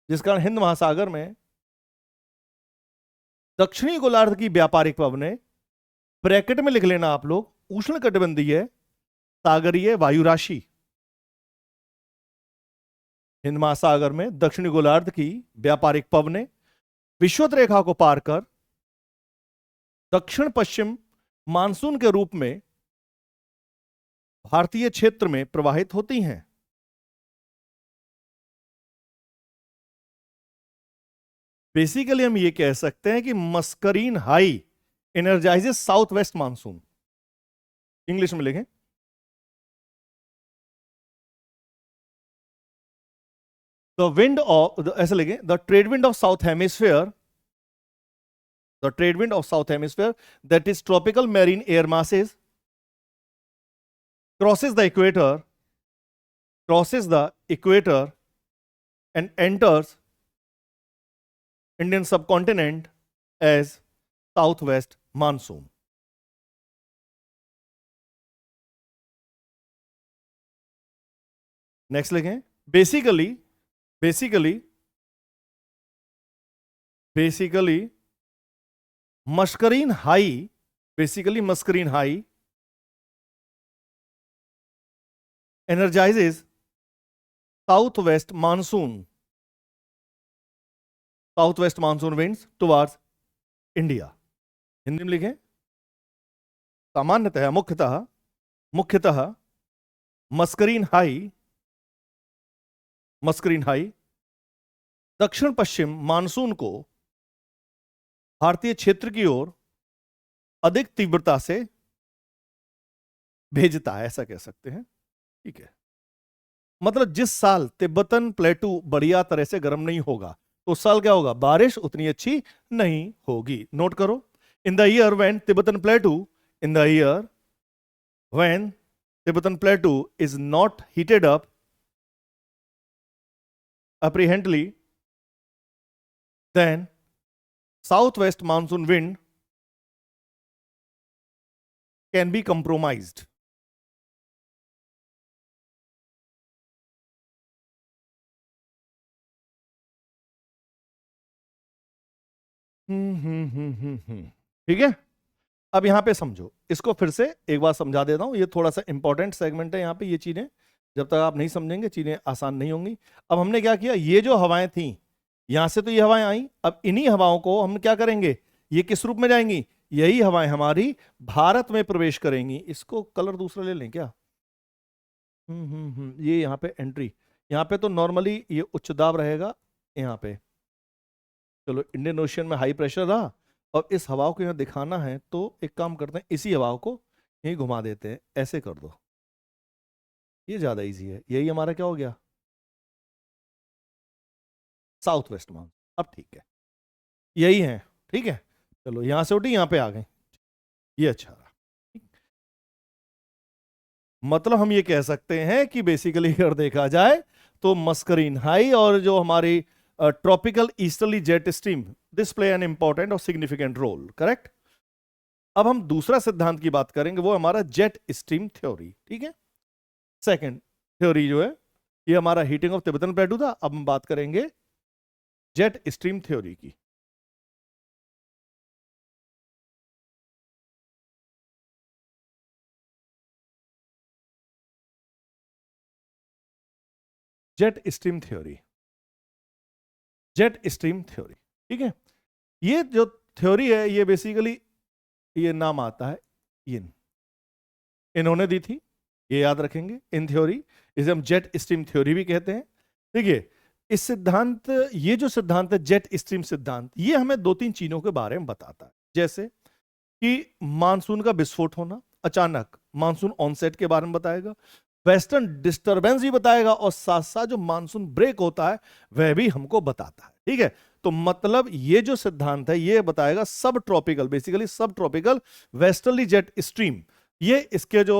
जिस कारण हिंद महासागर में दक्षिणी गोलार्ध की व्यापारिक पवनें, ब्रैकेट में लिख लेना आप लोग, उष्णकटिबंधीय सागरीय वायु राशि, हिंद महासागर में दक्षिणी गोलार्ध की व्यापारिक पवनें विषुवत रेखा को पार कर दक्षिण पश्चिम मानसून के रूप में भारतीय क्षेत्र में प्रवाहित होती हैं। बेसिकली हम ये कह सकते हैं कि Mascarene high energises south west monsoon. English में लिखें, द विंड ऑफ, ऐसे लिखें, the trade wind of south hemisphere, the trade wind of south hemisphere, that is tropical marine air masses, crosses the equator and enters Indian subcontinent as southwest monsoon। Next लिखें, basically basically basically Mascarene high, basically Mascarene high energizes southwest monsoon winds towards India. Hindi में लिखें, सामान्यतः मुख्यतः मस्करीन हाई दक्षिण पश्चिम मानसून को भारतीय क्षेत्र की ओर अधिक तीव्रता से भेजता है, ऐसा कह सकते हैं। ठीक है, मतलब जिस साल तिब्बतन प्लेटू बढ़िया तरह से गर्म नहीं होगा तो उस साल क्या होगा, बारिश उतनी अच्छी नहीं होगी। नोट करो, in the year when Tibetan प्लेटू is not heated up apparently, then southwest monsoon wind can be compromised. ठीक है, अब यहां पे समझो, इसको फिर से एक बार समझा देता हूं, ये थोड़ा सा इंपॉर्टेंट सेगमेंट है। यहां पे ये चीजें जब तक आप नहीं समझेंगे चीजें आसान नहीं होंगी। अब हमने क्या किया, ये जो हवाएं थी यहां से तो ये हवाएं आई, अब इन्हीं हवाओं को हम क्या करेंगे, ये किस रूप में जाएंगी, यही हवाएं हमारी भारत में प्रवेश करेंगी। इसको कलर दूसरा ले लें क्या, ये यहाँ पे एंट्री, यहाँ पे तो नॉर्मली ये उच्च दाब रहेगा यहाँ पे, चलो इंडियन ओशियन में हाई प्रेशर रहा, और इस हवा को यहाँ दिखाना है तो एक काम करते हैं, इसी हवा को यहीं घुमा देते हैं, ऐसे कर दो, ये ज्यादा इजी है। यही हमारा क्या हो गया, साउथ वेस्ट माउंट। अब ठीक है, यही है, ठीक है, चलो यहां से उठी यहां पे आ गए, ये अच्छा रहा। मतलब हम ये कह सकते हैं कि बेसिकली अगर देखा जाए तो मस्करीन हाई और जो हमारी tropical easterly jet stream, this play an important और सिग्निफिकेंट रोल, करेक्ट। अब हम दूसरा सिद्धांत की बात करेंगे, वो हमारा जेट स्ट्रीम थ्योरी। ठीक है, सेकंड थ्योरी जो है ये हमारा हीटिंग ऑफ तिब्बतन प्लेटू था। अब हम बात करेंगे जेट स्ट्रीम थ्योरी की। Jet stream theory, jet stream theory, ठीक है। ये जो थ्योरी है ये बेसिकली, ये नाम आता है इन्होंने दी थी, ये याद रखेंगे, इन थ्योरी, इसे हम जेट स्ट्रीम थ्योरी भी कहते हैं। देखिए इस सिद्धांत, ये जो सिद्धांत है जेट स्ट्रीम सिद्धांत, ये हमें दो तीन चीजों के बारे में बताता है, जैसे कि मानसून का विस्फोट होना, अचानक मानसून ऑनसेट के बारे में बताएगा, वेस्टर्न डिस्टरबेंस भी बताएगा, और साथ साथ जो मानसून ब्रेक होता है वह भी हमको बताता है। ठीक है, तो मतलब ये जो सिद्धांत है ये बताएगा सब ट्रॉपिकल, बेसिकली सब ट्रॉपिकल वेस्टर्ली जेट स्ट्रीम, ये इसके जो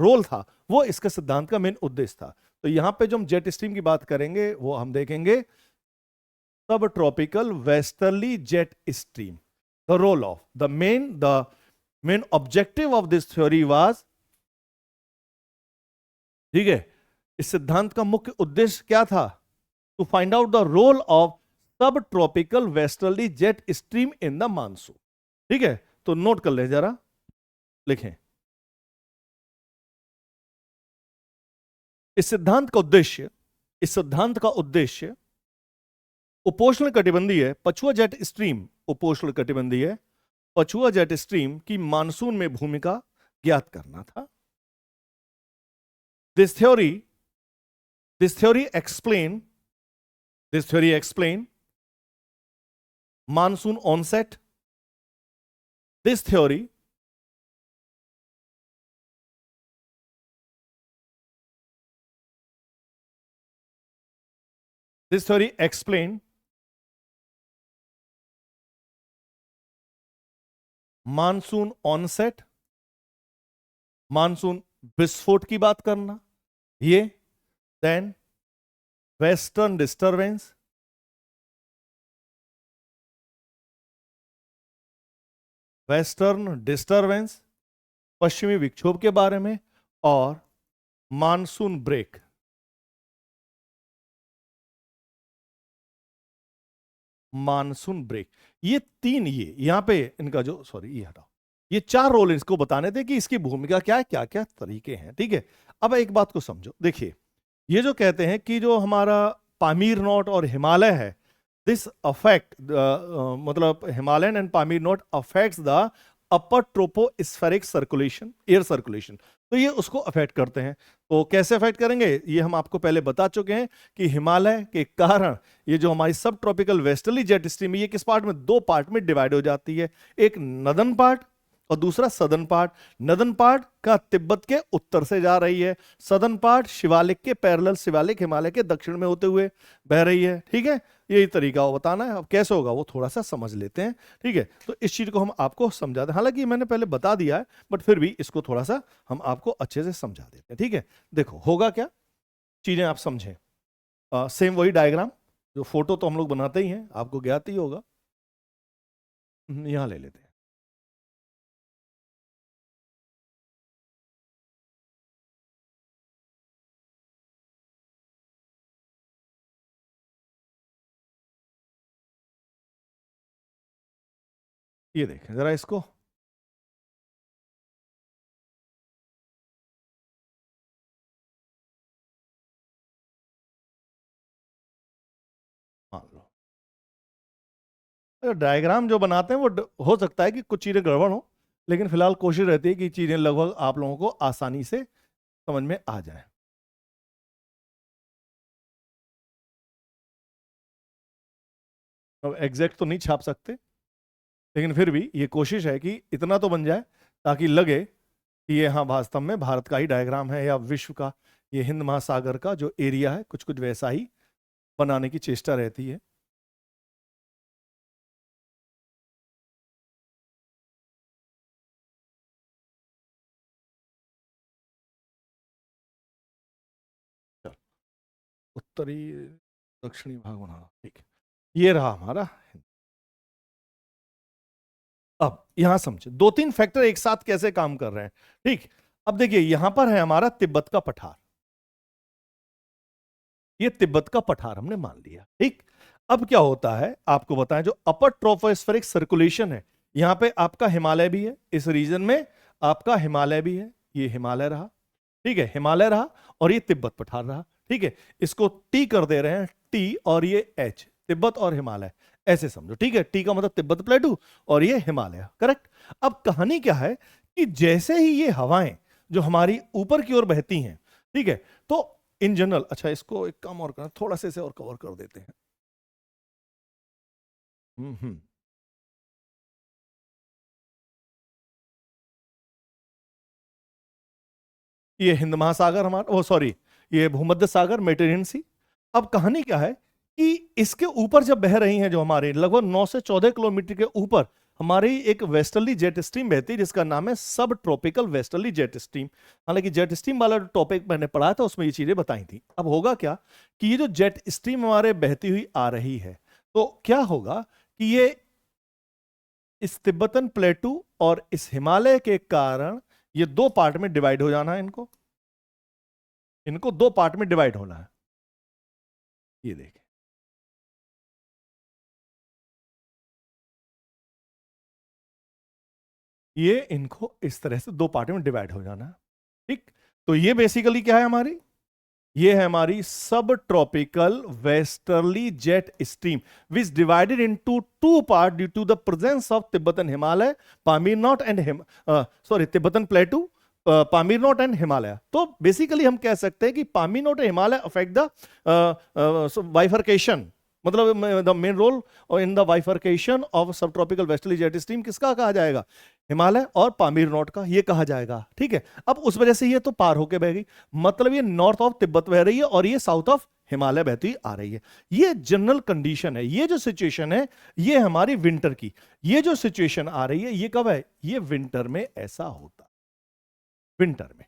रोल था वो इसके सिद्धांत का मेन उद्देश्य था। तो यहां पे जो हम जेट स्ट्रीम की बात करेंगे वो हम देखेंगे सब tropical westerly jet stream, the role of the main objective of this theory was, ठीक है, इस सिद्धांत का मुख्य उद्देश्य क्या था, to find out the role of subtropical westerly jet stream in the monsoon. ठीक है, तो नोट कर ले जरा, लिखें, इस सिद्धांत का उद्देश्य उपोष्ण कटिबंधीय पछुआ जेट स्ट्रीम, उपोष्ण कटिबंधीय पछुआ जेट स्ट्रीम की मानसून में भूमिका ज्ञात करना था। This theory explain monsoon onset. This theory explain monsoon onset, monsoon विस्फोट की बात करना, ये देन वेस्टर्न डिस्टरबेंस, पश्चिमी विक्षोभ के बारे में, और मानसून ब्रेक, मानसून ब्रेक, ये तीन, ये यहां पे इनका जो, सॉरी ये हटाओ, ये चार रोल इसको बताने थे कि इसकी भूमिका क्या है, क्या क्या तरीके हैं, ठीक है। अब एक बात को समझो, देखिए ये जो कहते हैं कि जो हमारा पामीर नोट और हिमालय है, दिस अफेक्ट मतलब Himalayan and Pamir knot affects the upper tropospheric circulation, air circulation, तो ये उसको अफेक्ट करते हैं। तो कैसे अफेक्ट करेंगे, ये हम आपको पहले बता चुके हैं कि हिमालय के कारण ये जो हमारी subtropical westerly jet stream है, ये किस पार्ट में, दो पार्ट में डिवाइड हो जाती है, एक नदन पार्ट और दूसरा सदर्न पार्ट। नदन पार्ट का तिब्बत के उत्तर से जा रही है, सदर्न पार्ट शिवालिक के पैरेलल, शिवालिक हिमालय के दक्षिण में होते हुए बह रही है, ठीक है। यही तरीका वो बताना है, अब कैसे होगा वो थोड़ा सा समझ लेते हैं, ठीक है। तो इस चीज को हम आपको समझाते हैं, हालांकि मैंने पहले बता दिया है, बट फिर भी इसको थोड़ा सा हम आपको अच्छे से समझा देते हैं, ठीक है। देखो होगा क्या, चीजें आप समझें, सेम वही डायग्राम, जो फोटो तो हम लोग बनाते ही हैं, आपको ज्ञात ही होगा, यहां ले लेते हैं। ये देखें जरा इसको, मान लो डायग्राम जो बनाते हैं वो हो सकता है कि कुछ चीजें गड़बड़ हो, लेकिन फिलहाल कोशिश रहती है कि चीजें लगभग आप लोगों को आसानी से समझ में आ जाए। अब एग्जैक्ट तो नहीं छाप सकते, लेकिन फिर भी ये कोशिश है कि इतना तो बन जाए ताकि लगे कि ये हाँ वास्तव में भारत का ही डायग्राम है, या विश्व का, ये हिंद महासागर का जो एरिया है, कुछ कुछ वैसा ही बनाने की चेष्टा रहती है। चलो, उत्तरी दक्षिणी भाग बनाना, ठीक है, ये रहा हमारा। अब यहां समझे दो तीन फैक्टर एक साथ कैसे काम कर रहे हैं, ठीक। अब देखिए यहां पर है हमारा तिब्बत का पठार, ये तिब्बत का पठार हमने मान लिया, ठीक। अब क्या होता है आपको बताएं, जो अपर ट्रोपोस्फेरिक सर्कुलेशन है, यहां पे आपका हिमालय भी है, इस रीजन में आपका हिमालय भी है, ये हिमालय रहा, ठीक है, हिमालय रहा, और ये तिब्बत पठार रहा, ठीक है। इसको टी कर दे रहे हैं, टी और ये एच, तिब्बत और हिमालय, ऐसे समझो, ठीक है। टी का मतलब तिब्बत प्लेटू और ये हिमालय, करेक्ट। अब कहानी क्या है कि जैसे ही ये हवाएं जो हमारी ऊपर की ओर बहती हैं, ठीक है, तो इन जनरल, अच्छा इसको एक काम और करना, थोड़ा से इसे और कवर कर देते हैं। हम्म। ये हिंद महासागर हमारा, वो सॉरी, ये भूमध्य सागर, मेडिटेरियन सी। अब कहानी क्या है कि इसके ऊपर जब बह रही हैं, जो हमारे लगभग 9 से 14 किलोमीटर के ऊपर हमारी एक वेस्टर्ली जेट स्ट्रीम बहती है, जिसका नाम है सब ट्रॉपिकल वेस्टर्ली जेट स्ट्रीम। हालांकि जेट स्ट्रीम वाला जो टॉपिक मैंने पढ़ा था उसमें ये चीजें बताई थी। अब होगा क्या कि ये जो जेट स्ट्रीम हमारे बहती हुई आ रही है, तो क्या होगा कि ये इस तिब्बतन प्लेटू और इस हिमालय के कारण ये दो पार्ट में डिवाइड हो जाना है, इनको इनको दो पार्ट में डिवाइड होना है। ये देखें, ये इनको इस तरह से दो पार्ट में डिवाइड हो जाना है, ठीक। तो ये बेसिकली क्या है हमारी, ये है हमारी subtropical westerly jet stream which divided into two part due to the presence of Tibetan Himalaya, Pamir knot and sorry Tibetan plateau, Pamir knot and Himalaya. तो बेसिकली हम कह सकते हैं कि Pamir knot and Himalaya affect the bifurcation, मतलब the main role in the bifurcation of subtropical westerly jet stream किसका कहा जाएगा, हिमालय और पामीर नोट का, ये कहा जाएगा, ठीक है। अब उस वजह से ये तो पार होके बह गई, मतलब ये नॉर्थ ऑफ तिब्बत बह रही है और ये साउथ ऑफ हिमालय बहती आ रही है। ये जनरल कंडीशन है, ये जो सिचुएशन है ये हमारी विंटर की, ये जो सिचुएशन आ रही है ये कब है, ये विंटर में ऐसा होता, विंटर में,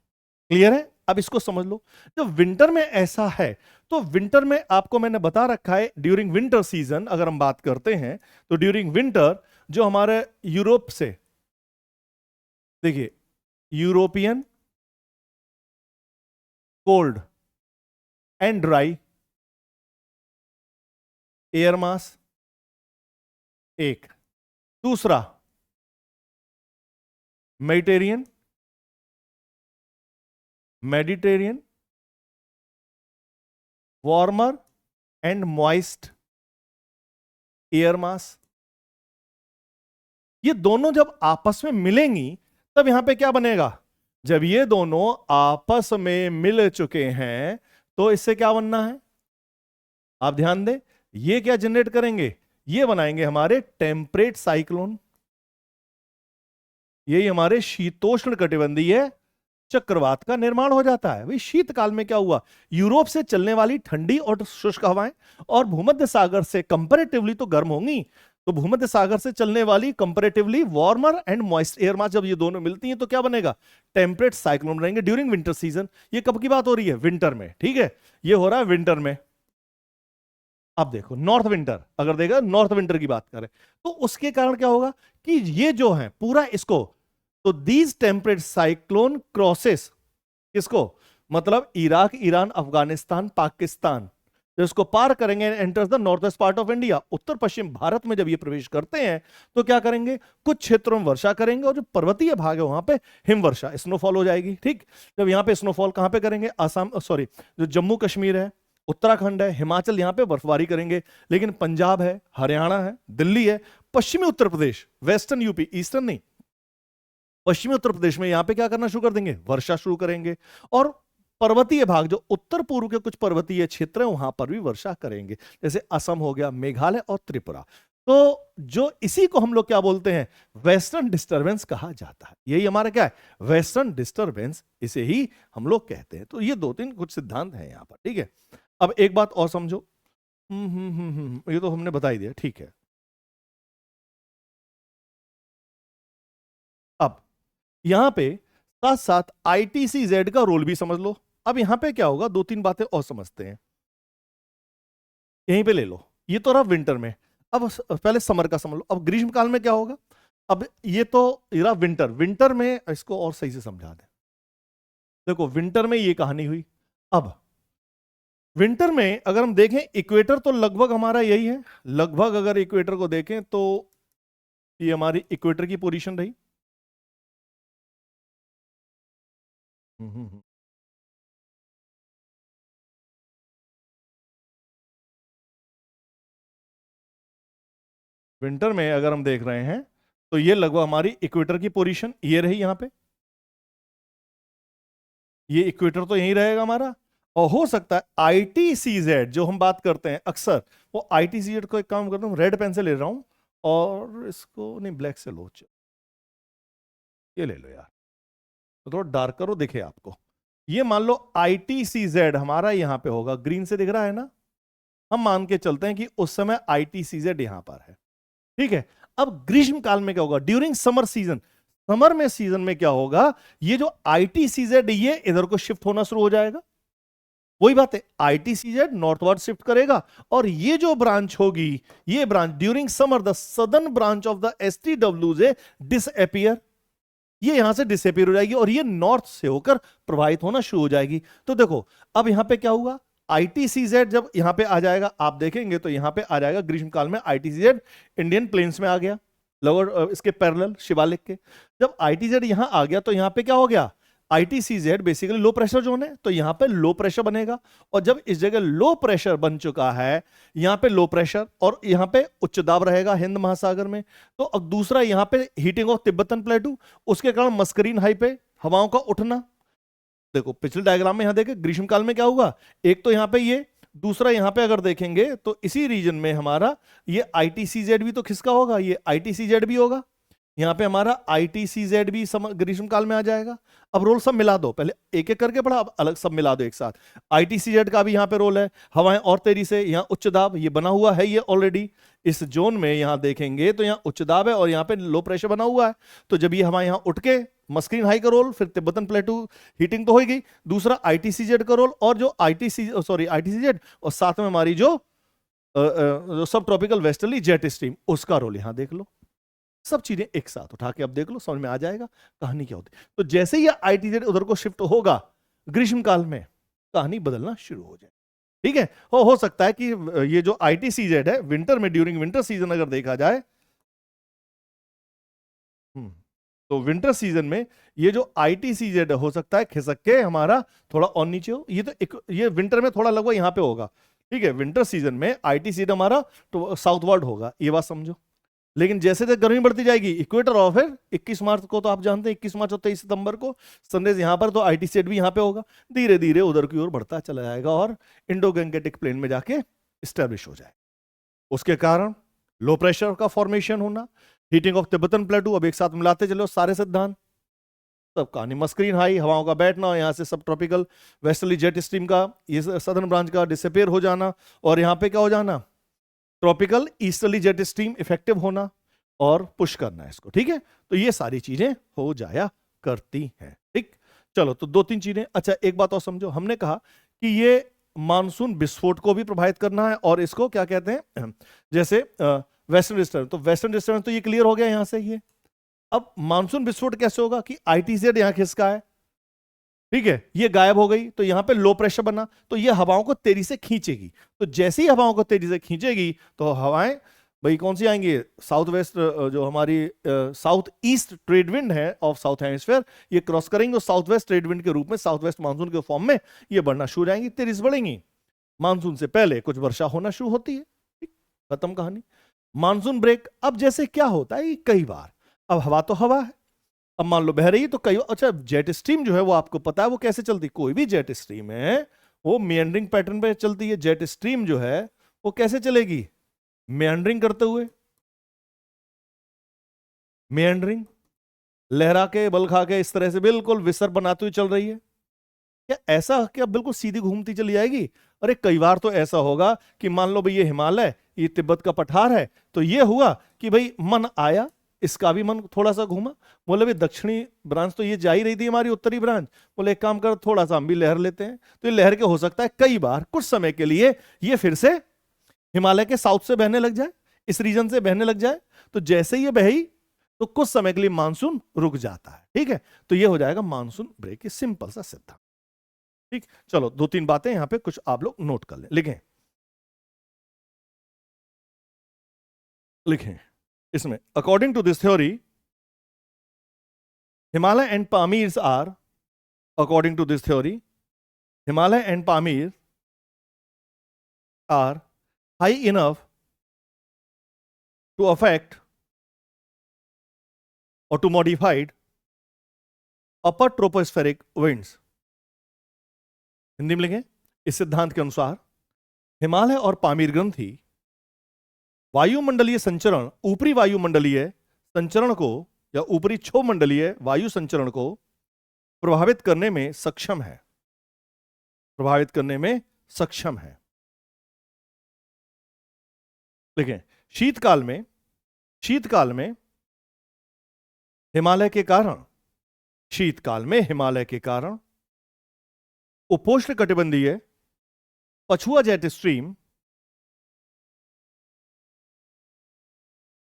क्लियर है। अब इसको समझ लो, जब विंटर में ऐसा है, तो विंटर में आपको मैंने बता रखा है, ड्यूरिंग विंटर सीजन अगर हम बात करते हैं, तो ड्यूरिंग विंटर जो हमारे यूरोप से, देखिए European cold and dry air mass एक। दूसरा Mediterranean, Mediterranean, warmer and moist air mass. ये दोनों जब आपस में मिलेंगी तब यहां पे क्या बनेगा? जब ये दोनों आपस में मिल चुके हैं तो इससे क्या बनना है? आप ध्यान दें, ये क्या जनरेट करेंगे? ये बनाएंगे हमारे टेम्परेट साइक्लोन। यही हमारे शीतोष्ण कटिबंधीय चक्रवात का निर्माण हो जाता है। भाई शीतकाल में क्या हुआ? यूरोप से चलने वाली ठंडी और शुष्क हवाएं और भूमध्य सागर से कंपैरेटिवली तो गर्म होंगी, तो भूमध्य सागर से चलने वाली comparatively warmer and moist air mass जब ये दोनों मिलती हैं तो क्या बनेगा? टेम्परेट साइक्लोन रहेंगे ड्यूरिंग विंटर सीजन। ये कब की बात हो रही है? विंटर में। ठीक है, ये हो रहा है विंटर में। अब देखो नॉर्थ विंटर, अगर देखा नॉर्थ विंटर की बात करें तो उसके कारण क्या होगा कि ये जो है पूरा इसको, तो दीज टेम्परेट साइक्लोन क्रॉसेस किसको? मतलब इराक, ईरान, अफगानिस्तान, पाकिस्तान, तो इसको पार करेंगे and enters the north west part of India. उत्तर पश्चिम भारत में जब ये प्रवेश करते हैं तो क्या करेंगे? कुछ क्षेत्रों में वर्षा करेंगे और जो पर्वतीय भाग है वहां पे हिमवर्षा, स्नोफॉल हो जाएगी। ठीक, जब यहां पे स्नोफॉल कहां पे करेंगे? आसाम, सॉरी, जो जम्मू कश्मीर है, उत्तराखंड है, हिमाचल, यहां पे बर्फबारी करेंगे। लेकिन पंजाब है, हरियाणा है, दिल्ली है, पश्चिमी Uttar Pradesh, western UP, eastern नहीं, पश्चिमी उत्तर प्रदेश में यहां पे क्या करना शुरू कर देंगे? वर्षा शुरू करेंगे। और पर्वतीय भाग, जो उत्तर पूर्व के कुछ पर्वतीय क्षेत्र हैं वहां पर भी वर्षा करेंगे, जैसे असम हो गया, मेघालय और त्रिपुरा। तो जो इसी को हम लोग क्या बोलते हैं? वेस्टर्न डिस्टर्बेंस कहा जाता है। यही हमारा क्या है? वेस्टर्न डिस्टर्बेंस, इसे ही हम लोग कहते हैं। तो ये दो तीन कुछ सिद्धांत हैं यहां पर। ठीक है, अब एक बात और समझो। ये तो हमने बता ही दिया। ठीक है, अब यहां पे साथ साथ ITCZ का रोल भी समझ लो। अब यहां पे क्या होगा, दो तीन बातें और समझते हैं। यहीं पे ले लो, ये तो रहा विंटर में। अब पहले समर का समझ लो। अब ग्रीष्म काल में क्या होगा? अब ये तो रहा विंटर। विंटर में इसको और सही से समझा दें। देखो विंटर में ये कहानी हुई। अब विंटर में अगर हम देखें, इक्वेटर तो लगभग हमारा यही है। लगभग अगर इक्वेटर को देखें तो ये हमारी इक्वेटर की पोजीशन रही। हम्म, हम्म, हम्म। विंटर में अगर हम देख रहे हैं तो ये लगभग हमारी इक्वेटर की पोजीशन ये रही। यहां पे ये इक्वेटर तो यही रहेगा हमारा। और हो सकता है ITCZ जो हम बात करते हैं अक्सर, वो ITCZ को एक काम करता हूं, रेड पेन से ले रहा हूं और इसको नहीं, ब्लैक से लो, ये ले लो यार, तो थोड़ा डार्क करो दिखे आपको। ये मान लो ITCZ हमारा यहां पे होगा, ग्रीन से दिख रहा है ना। हम मान के चलते हैं कि उस समय ITCZ यहां पर है। ठीक है, अब ग्रीष्म काल में क्या होगा? ड्यूरिंग समर सीजन, समर में सीजन में क्या होगा? ये जो ITCZ ये इधर को शिफ्ट होना शुरू हो जाएगा। वही बात है, ITCZ नॉर्थवर्ड शिफ्ट करेगा और ये जो ब्रांच होगी, ये branch during summer the southern branch of the STWZ disappear, ये यहां से डिसअपियर हो जाएगी और ये नॉर्थ से होकर प्रवाहित होना शुरू हो जाएगी। तो देखो अब यहां पे क्या हुआ? ITCZ जब यहां पे आ जाएगा, आप देखेंगे तो यहां पे आ जाएगा ग्रीष्म काल में ITCZ इंडियन प्लेन्स में आ गया, लोअर इसके पैरेलल शिवालिक के। जब ITZ यहां आ गया तो यहां पे क्या हो गया? ITCZ basically low pressure zone है, तो यहां पे लो प्रेशर बनेगा। और जब इस जगह लो प्रेशर बन चुका है, यहां पे लो प्रेशर और यहां पे उच्च दाब रहेगा हिंद महासागर में। तो अब दूसरा यहां पे हीटिंग ऑफ तिब्बतन प्लेटू, उसके कारण मस्करीन हाई पे हवाओं का उठना। देखो पिछले डायग्राम में यहां देखे ग्रीष्म काल में क्या हुआ? एक तो यहां पे ये, दूसरा यहां पे अगर देखेंगे तो इसी रीजन में हमारा ये ITCZ भी तो किसका होगा? ये ITCZ भी होगा। यहां पे हमारा ITCZ भी ग्रीष्म काल में आ जाएगा। अब रोल सब मिला दो, पहले एक एक करके पढ़ा, अब अलग सब मिला दो एक साथ। ITCZ का भी यहां पे रोल है, हवाएं और तेजी से, यहां उच्च दाब ये बना हुआ है, ये ऑलरेडी इस जोन में यहां देखेंगे तो यहां उच्च दाब है और यहां पे लो प्रेशर बना हुआ है। तो जब ये हवाएं यहां उठ के मस्करीन हाई का रोल, फिर तिब्बतन प्लेटू हीटिंग तो होगी, दूसरा ITCZ का रोल और जो ITCZ और साथ में हमारी जो सब ट्रॉपिकल वेस्टर्ली जेट स्ट्रीम, उसका रोल यहां देख लो। सब चीजें एक साथ उठा के अब देख लो, समझ में आ जाएगा कहानी क्या होती है। तो जैसे ही ITZ उधर को शिफ्ट होगा ग्रीष्म काल में, कहानी बदलना शुरू हो जाए। ठीक है, हो सकता है कि ये जो ITCZ है विंटर में, ड्यूरिंग विंटर सीजन अगर देखा जाए तो विंटर सीजन में ये जो ITCZ हो सकता है खिसक के हमारा थोड़ा और नीचे हो, ये तो ये विंटर में थोड़ा लगभग यहां पे होगा, ठीक है। विंटर सीजन में ITCZ हमारा तो साउथवर्ड होगा, ये बात समझो। लेकिन जैसे जैसे गर्मी बढ़ती जाएगी, इक्वेटर ऑफ है 21 मार्च को, तो आप जानते हैं 21 मार्च और 23 सितंबर को सनराइज यहां पर, तो ITCZ भी यहां पे होगा, धीरे धीरे उधर की ओर बढ़ता चला जाएगा और इंडो गैंगेटिक प्लेन में जाके स्टैब्लिश हो जाए। उसके कारण लो प्रेशर का फॉर्मेशन होना, हीटिंग ऑफ तिब्बतन प्लेटू, अब एक साथ मिलाते चलो सारे सिद्धांत, सब कहानी मस्करीन हाई, हवाओं का बैठना, यहाँ से सब ट्रॉपिकल वेस्टर्ली जेट स्ट्रीम का ये सदर्न ब्रांच का डिसअपीयर हो जाना, और यहाँ पे क्या हो जाना, tropical easterly jet stream effective होना और पुश करना है इसको, ठीक है। तो ये सारी चीजें हो जाया करती हैं, ठीक। चलो तो दो तीन चीजें। अच्छा एक बात और समझो, हमने कहा कि ये मानसून विस्फोट को भी प्रभावित करना है, और इसको क्या कहते हैं, जैसे वेस्टर्न डिस्टर्बेंस, तो वेस्टर्न डिस्टर्बेंस तो ये क्लियर हो गया यहां से। ये अब मानसून विस्फोट कैसे होगा कि ITZ यहां खिसका है, ठीक है, ये गायब हो गई, तो यहां पे लो प्रेशर बना, तो ये हवाओं को तेजी से खींचेगी, तो जैसे ही हवाओं को तेजी से खींचेगी तो हवाएं भाई कौन सी आएंगी, साउथ वेस्ट, जो हमारी साउथ ईस्ट ट्रेड विंड है ऑफ साउथ हेमिस्फीयर, ये क्रॉस करेंगे और साउथ वेस्ट ट्रेड विंड के रूप में साउथ वेस्ट मानसून के फॉर्म में ये बढ़ना शुरू हो जाएंगी, तेजी से बढ़ेंगी। मानसून से पहले कुछ वर्षा होना शुरू होती है, ठीक, खत्म कहानी। मानसून ब्रेक, अब जैसे क्या होता है कई बार, अब हवा तो हवा है, अब मान लो बह रही है, तो कई, अच्छा जेट स्ट्रीम जो है वो आपको पता है वो कैसे चलती है, कोई भी जेट स्ट्रीम है वो मेंडरिंग पैटर्न पे चलती है। जेट स्ट्रीम जो है वो कैसे चलेगी, मेंडरिंग करते हुए, मेंडरिंग, लहरा के बल खा के इस तरह से बिल्कुल विसर बनाती हुई चल रही है। क्या ऐसा क्या बिल्कुल सीधी घूमती चली जाएगी? अरे कई बार तो ऐसा होगा कि मान लो भाई ये हिमालय, ये तिब्बत का पठार है, तो ये हुआ कि भाई मन आया, इसका भी मन थोड़ा सा घूमा, बोले भाई दक्षिणी ब्रांच तो ये जा ही रही थी हमारी उत्तरी ब्रांच, बोले एक काम कर थोड़ा सा हम भी लहर लेते हैं, तो ये लहर के हो सकता है कई बार कुछ समय के लिए ये फिर से हिमालय के साउथ से बहने लग जाए, इस रीजन से बहने लग जाए, तो जैसे ही ये बही तो कुछ समय के लिए मानसून रुक जाता है, ठीक है। तो ये हो जाएगा मानसून ब्रेक, सिंपल सा सिद्धांत, ठीक। चलो दो तीन बातें यहां पे कुछ आप लोग नोट कर लें, लिखें लिखें इसमें, according to this theory Himalaya and Pamir are, according to this theory Himalaya and Pamir are high enough to affect और to modified upper tropospheric winds. Hindi में लिखें, इस सिद्धांत के अनुसार हिमालय और पामीर ग्रंथि वायुमंडलीय संचरण, ऊपरी वायुमंडलीय संचरण को या ऊपरी क्षोभमंडलीय वायु संचरण को प्रभावित करने में सक्षम है, प्रभावित करने में सक्षम है। देखें, शीतकाल में हिमालय के कारण, शीतकाल में हिमालय के कारण उपोष्ण कटिबंधीय पछुआ जेट स्ट्रीम,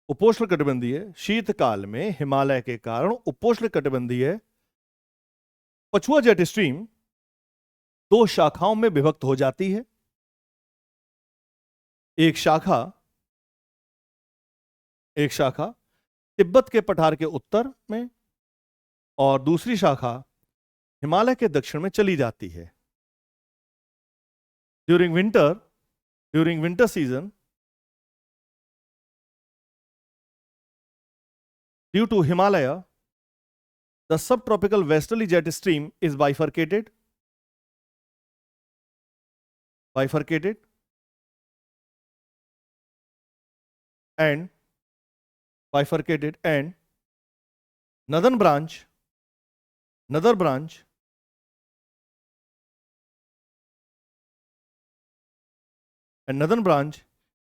उपोष्ण कटिबंधीय, शीतकाल में हिमालय के कारण उपोष्ण कटिबंधीय पछुआ जेट स्ट्रीम दो शाखाओं में विभक्त हो जाती है। एक शाखा तिब्बत के पठार के उत्तर में और दूसरी शाखा हिमालय के दक्षिण में चली जाती है। During winter season, due to Himalaya, the subtropical westerly jet stream is bifurcated and northern branch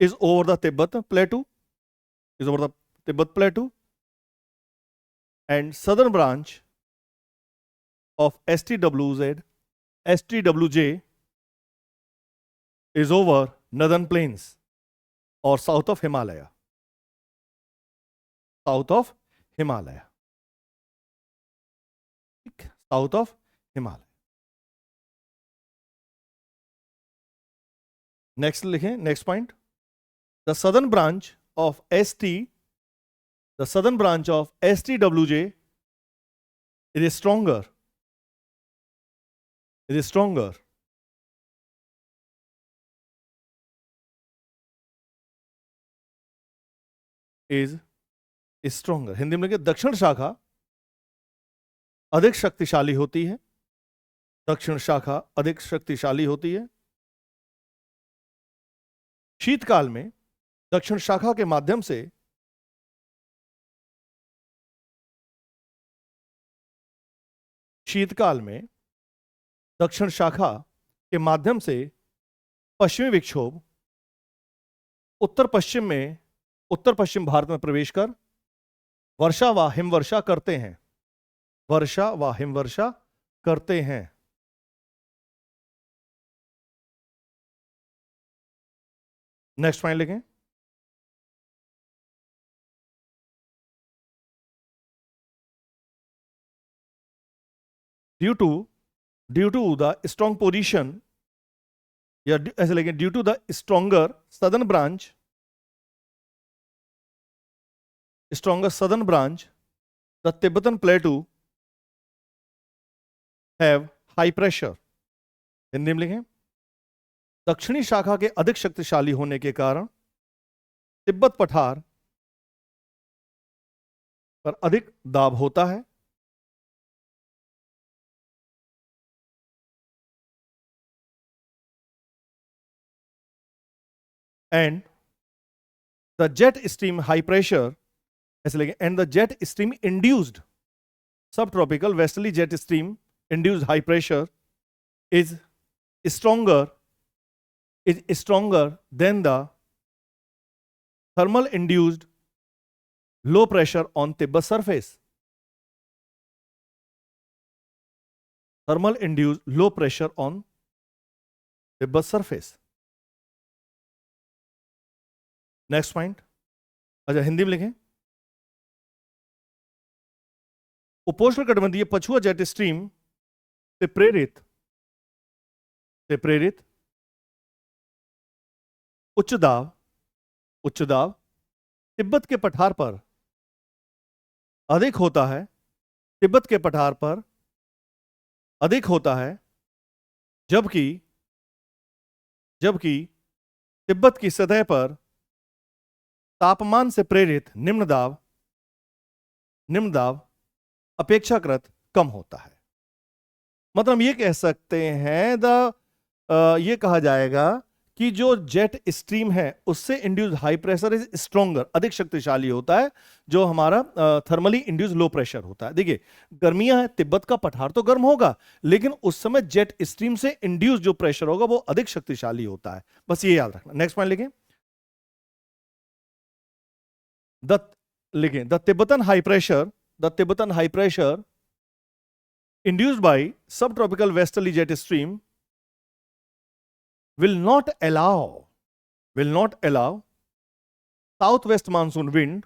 is over the Tibbet plateau, and southern branch of STWJ is over northern plains or south of Himalaya. South of Himalaya. Next लिखें, next point, the southern branch of ST the southern branch of STWJ is stronger, is stronger is stronger. Hindi में लिखिए दक्षिण शाखा अधिक शक्तिशाली होती है, दक्षिण शाखा अधिक शक्तिशाली होती है। शीतकाल में दक्षिण शाखा के माध्यम से शीतकाल में दक्षिण शाखा के माध्यम से पश्चिमी विक्षोभ उत्तर पश्चिम भारत में प्रवेश कर वर्षा व हिमवर्षा करते हैं, वर्षा व हिमवर्षा करते हैं। नेक्स्ट पॉइंट लिखें। Due to the strong position, या ऐसे लिखें due to the stronger southern branch the Tibetan plateau have high pressure. Hindi में लिखें दक्षिणी शाखा के अधिक शक्तिशाली होने के कारण तिब्बत पठार पर अधिक दाब होता है। And the jet stream high pressure, ऐसे लिखें and the jet stream induced subtropical westerly jet stream induced high pressure is stronger than the thermal induced low pressure on Tibet surface. Thermal induced low pressure on Tibet surface. Next point. अच्छा हिंदी में लिखें उपोष्ण कटिबंधीय पछुआ जेट स्ट्रीम से प्रेरित उच्च दाब तिब्बत के पठार पर अधिक होता है, तिब्बत के पठार पर अधिक होता है, जबकि तिब्बत की सतह पर तापमान से प्रेरित निम्न दाब अपेक्षाकृत कम होता है। मतलब ये कह सकते हैं ये कहा जाएगा कि जो जेट स्ट्रीम है उससे induced high pressure is stronger, अधिक शक्तिशाली होता है, जो हमारा थर्मली इंड्यूस्ड लो प्रेशर होता है। देखिए गर्मियां है, तिब्बत का पठार तो गर्म होगा, लेकिन उस समय जेट स्ट्रीम से इंड्यूस्ड जो प्रेशर होगा वो अधिक शक्तिशाली होता है। बस ये याद रखना। नेक्स्ट पॉइंट लिखें the Tibetan high pressure induced by subtropical westerly jet stream will not allow southwest monsoon wind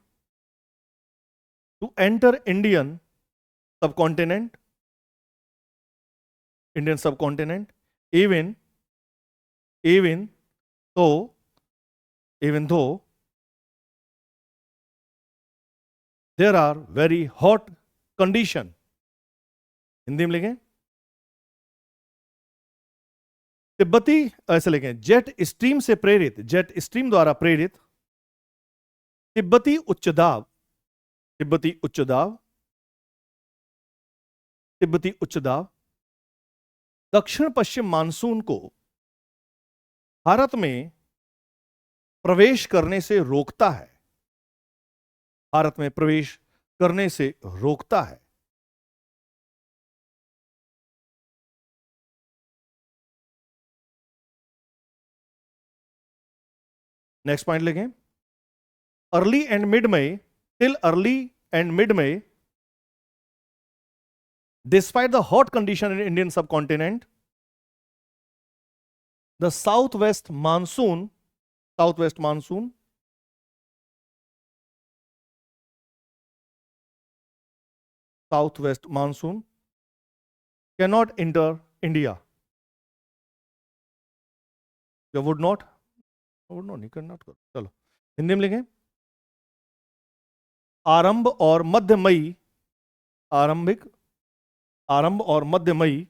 to enter Indian subcontinent, even though there are very hot condition. Hindi में लिखें तिब्बती, ऐसे लिखें जेट स्ट्रीम द्वारा प्रेरित तिब्बती उच्च दाब दक्षिण पश्चिम मानसून को भारत में प्रवेश करने से रोकता है। नेक्स्ट पॉइंट लिखें early and mid May despite the hot condition in Indian subcontinent the south west monsoon cannot enter India. Would not नहीं करना, चलो हिंदी में लिखें आरंभ और मध्य मई, आरंभ और मध्य मई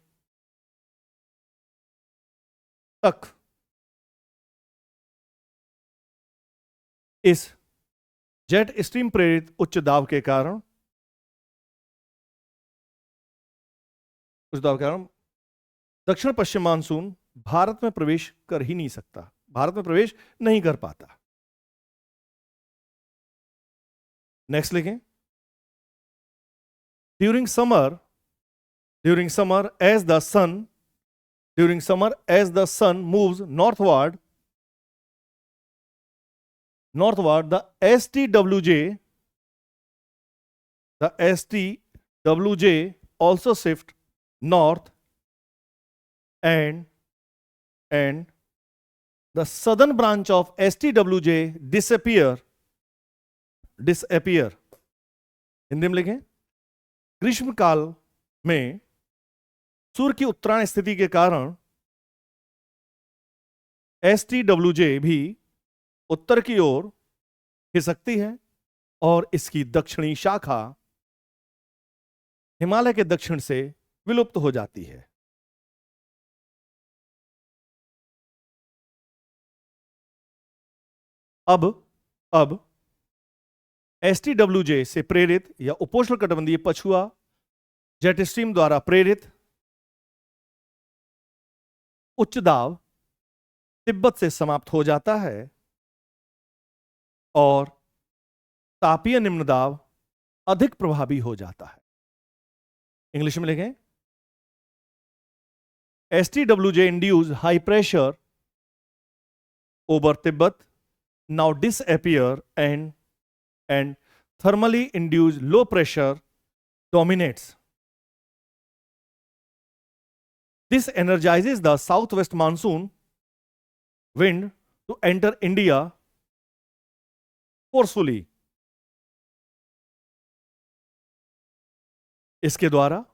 तक इस जेट स्ट्रीम प्रेरित उच्च दाब के कारण दक्षिण पश्चिम मानसून भारत में प्रवेश कर ही नहीं सकता, भारत में प्रवेश नहीं कर पाता। नेक्स्ट लिखें, during summer as the sun moves northward, the STWJ also shift north, and the southern branch of STWJ disappear। Hindi में लिखें, ग्रीष्म काल में सूर्य की उत्तरायण स्थिति के कारण STWJ भी उत्तर की ओर खिसकती है और इसकी दक्षिणी शाखा हिमालय के दक्षिण से विलुप्त हो जाती है। अब STWJ से प्रेरित या उपोष्णकटिबंधीय पछुआ जेट स्ट्रीम द्वारा प्रेरित उच्च दाब तिब्बत से समाप्त हो जाता है और तापीय निम्न दाब अधिक प्रभावी हो जाता है। इंग्लिश में लिखें, STWJ induced high pressure over Tibet now disappear, and thermally induced low pressure dominates. This energizes the southwest monsoon wind to enter India forcefully. इसके द्वारा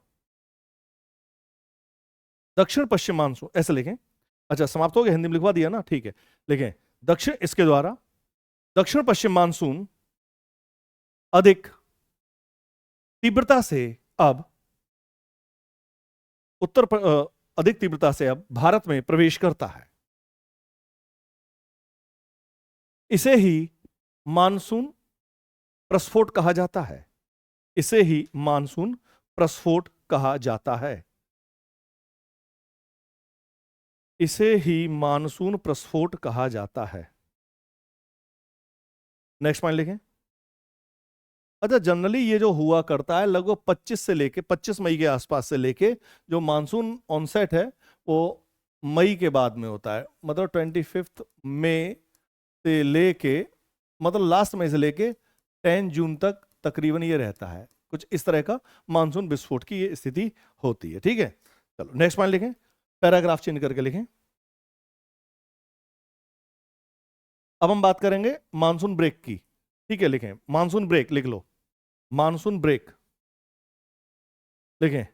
दक्षिण पश्चिम मानसून, ऐसे लिखें, अच्छा समाप्त हो गया, हिंदी में लिखवा दिया ना, ठीक है, लिखें, इसके द्वारा दक्षिण पश्चिम मानसून अधिक तीव्रता से अब भारत में प्रवेश करता है। इसे ही मानसून प्रस्फोट कहा जाता है। इसे ही मानसून प्रस्फोट कहा जाता है। इसे ही मानसून प्रस्फोट कहा जाता है। नेक्स्ट पॉइंट लिखें। अच्छा, जनरली ये जो हुआ करता है लगभग 25 मई के आसपास से लेके जो मानसून ऑनसेट है वो मई के बाद में होता है, मतलब 25 मई से लेके, मतलब लास्ट मई से लेके 10 जून तक तकरीबन ये रहता है। कुछ इस तरह का मानसून विस्फोट की ये स्थिति होती है। ठीक है, चलो नेक्स्ट पॉइंट लिखें, पैराग्राफ चेंज करके लिखें। अब हम बात करेंगे मानसून ब्रेक की। ठीक है, लिखें मानसून ब्रेक, लिख लो मानसून ब्रेक, लिखें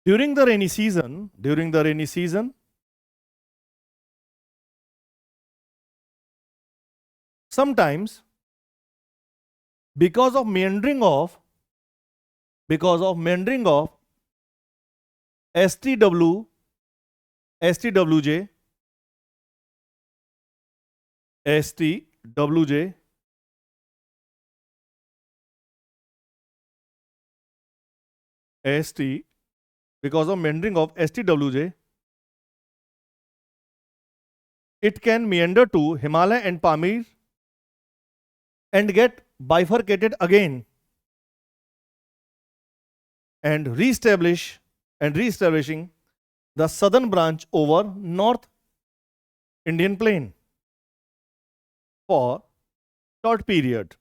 during the rainy season sometimes because of meandering of STWJ because of meandering of STWJ, it can meander to Himalaya and Pamir and get bifurcated again and reestablishing the southern branch over North Indian plain for short period.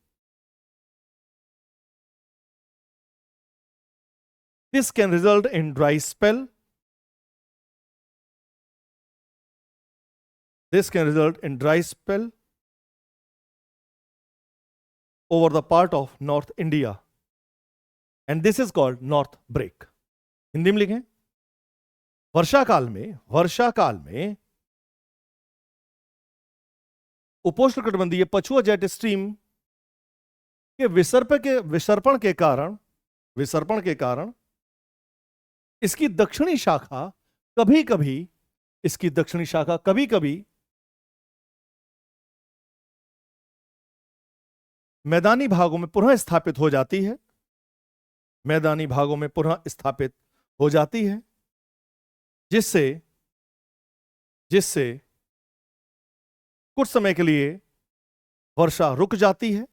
This can result in dry spell. Over the part of North India, and this is called North Break. Hindi में लिखें, वर्षा काल में उपोष्णकटिबंधीय पछुआ जेट स्ट्रीम कि विसर्पण के कारण इसकी दक्षिणी शाखा कभी कभी मैदानी भागों में पुनः स्थापित हो जाती है, जिससे कुछ समय के लिए वर्षा रुक जाती है।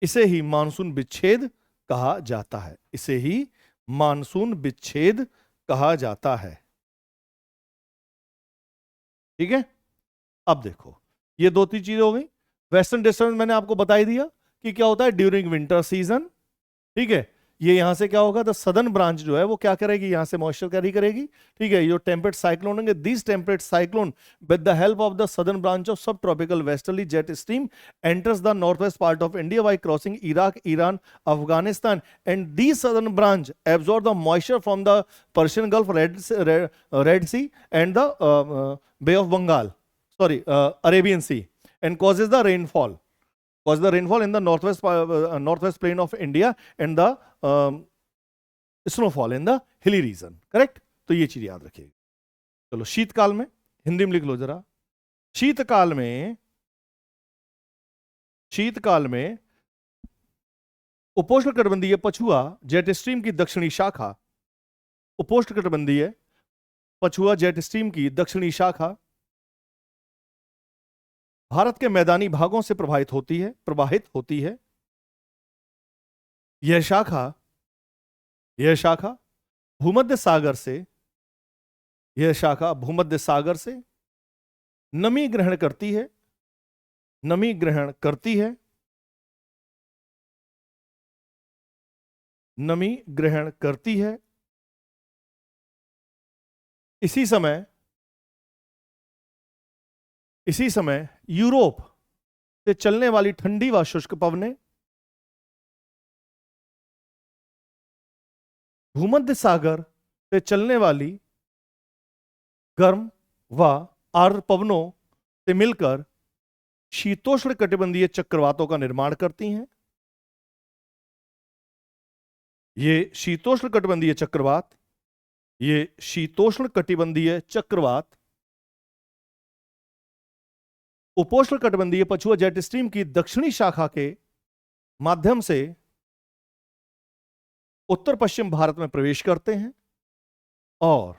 इसे ही मानसून विच्छेद कहा जाता है। ठीक है, अब देखो ये 2-3 चीजें हो गई। वेस्टर्न डिस्टर्बेंस मैंने आपको बता ही दिया कि क्या होता है ड्यूरिंग विंटर सीजन। ठीक है, ये यहां से क्या होगा, द सदर्न ब्रांच जो है वो क्या करेगी, यहां से मॉइस्चर कैरी करेगी। ठीक है, ये टेम्परेट साइक्लोन होंगे, this temperate cyclone with the help of the southern branch of subtropical westerly jet stream enters the north west part of India by crossing Iraq, Iran, Afghanistan, and this southern branch absorb the moisture from the Persian Gulf, Red Sea and the Bay of Bengal, Arabian Sea, and causes the rainfall in the northwest plain of India and the snowfall in the hilly region. Correct? तो ये चीज याद रखिएगा। चलो शीतकाल में हिंदी में लिख लो जरा। शीतकाल में उपोष्णकटिबंधीय पछुआ जेट स्ट्रीम की दक्षिणी शाखा, भारत के मैदानी भागों से प्रवाहित होती है। यह शाखा भूमध्य सागर से नमी ग्रहण करती है। इसी समय यूरोप से चलने वाली ठंडी व शुष्क पवनें भूमध्य सागर से चलने वाली गर्म व आर्द्र पवनों से मिलकर शीतोष्ण कटिबंधीय चक्रवातों का निर्माण करती हैं। ये शीतोष्ण कटिबंधीय चक्रवात उपोष्णकटिबंधीय पछुआ जेट स्ट्रीम की दक्षिणी शाखा के माध्यम से उत्तर पश्चिम भारत में प्रवेश करते हैं और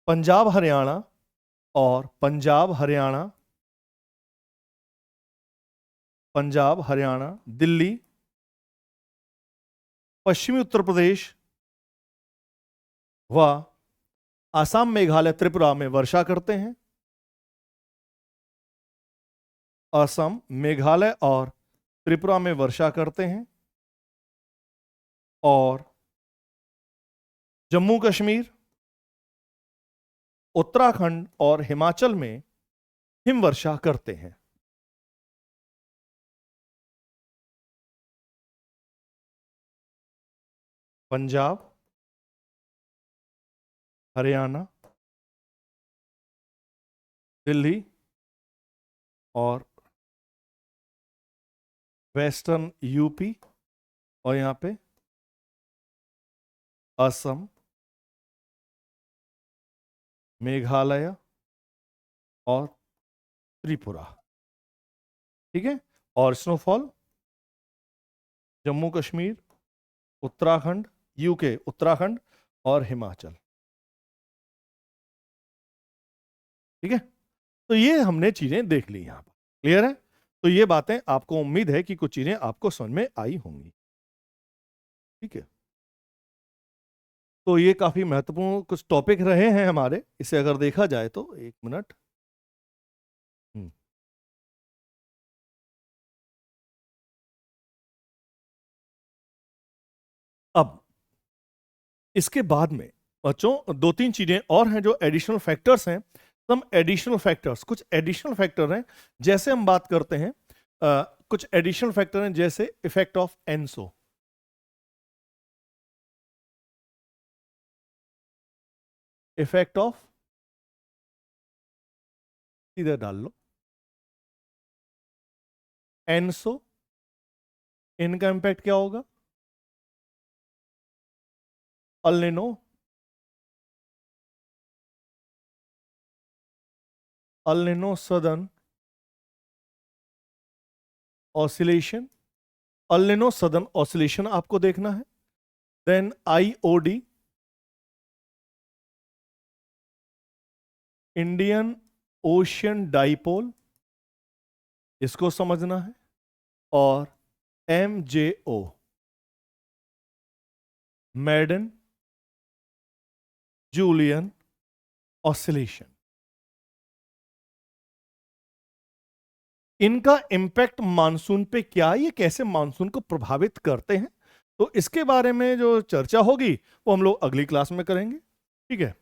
पंजाब हरियाणा, दिल्ली, पश्चिमी उत्तर प्रदेश व असम, मेघालय, त्रिपुरा में वर्षा करते हैं। असम, मेघालय और त्रिपुरा में वर्षा करते हैं और जम्मू कश्मीर, उत्तराखंड और हिमाचल में हिमवर्षा करते हैं। पंजाब, हरियाणा, दिल्ली और वेस्टर्न यूपी और यहां पे असम, मेघालय और त्रिपुरा। ठीक है, और स्नोफॉल जम्मू कश्मीर, उत्तराखंड, यूके, उत्तराखंड और हिमाचल। ठीक है, तो ये हमने चीजें देख ली यहां पर। क्लियर है? तो ये बातें आपको, उम्मीद है कि कुछ चीजें आपको समझ में आई होंगी। ठीक है, तो ये काफी महत्वपूर्ण कुछ टॉपिक रहे हैं हमारे। इसे अगर देखा जाए तो, एक मिनट, अब इसके बाद में बच्चों 2-3 चीजें और हैं जो एडिशनल फैक्टर्स हैं। कुछ एडिशनल फैक्टर हैं, जैसे हम बात करते हैं कुछ एडिशनल फैक्टर हैं जैसे effect of ENSO. Effect of, इधर डाल लो, एनसो, इनका इंपैक्ट क्या होगा, अल निनो, अल निनो सदर्न ऑसिलेशन, अल निनो सदर्न ऑसिलेशन आपको देखना है। Then IOD, Indian ocean dipole, इसको समझना है। और एमजेओ, मैडन जूलियन ऑसिलेशन, इनका इंपैक्ट मानसून पे क्या है, ये कैसे मानसून को प्रभावित करते हैं, तो इसके बारे में जो चर्चा होगी वो हम लोग अगली क्लास में करेंगे। ठीक है,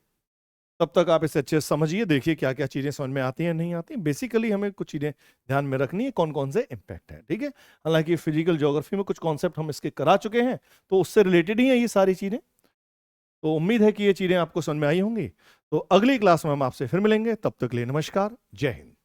तब तक आप इसे अच्छे से समझिए, देखिए क्या क्या चीजें समझ में आती हैं नहीं आती हैं। बेसिकली हमें कुछ चीजें ध्यान में रखनी है, कौन कौन से इंपैक्ट है। ठीक है, हालांकि फिजिकल ज्योग्राफी में कुछ कॉन्सेप्ट हम इसके करा चुके हैं, तो उससे रिलेटेड ही है ये सारी चीजें। तो उम्मीद है कि ये चीजें आपको समझ में आई होंगी। तो अगली क्लास में हम आपसे फिर मिलेंगे, तब तक के लिए नमस्कार, जय हिंद।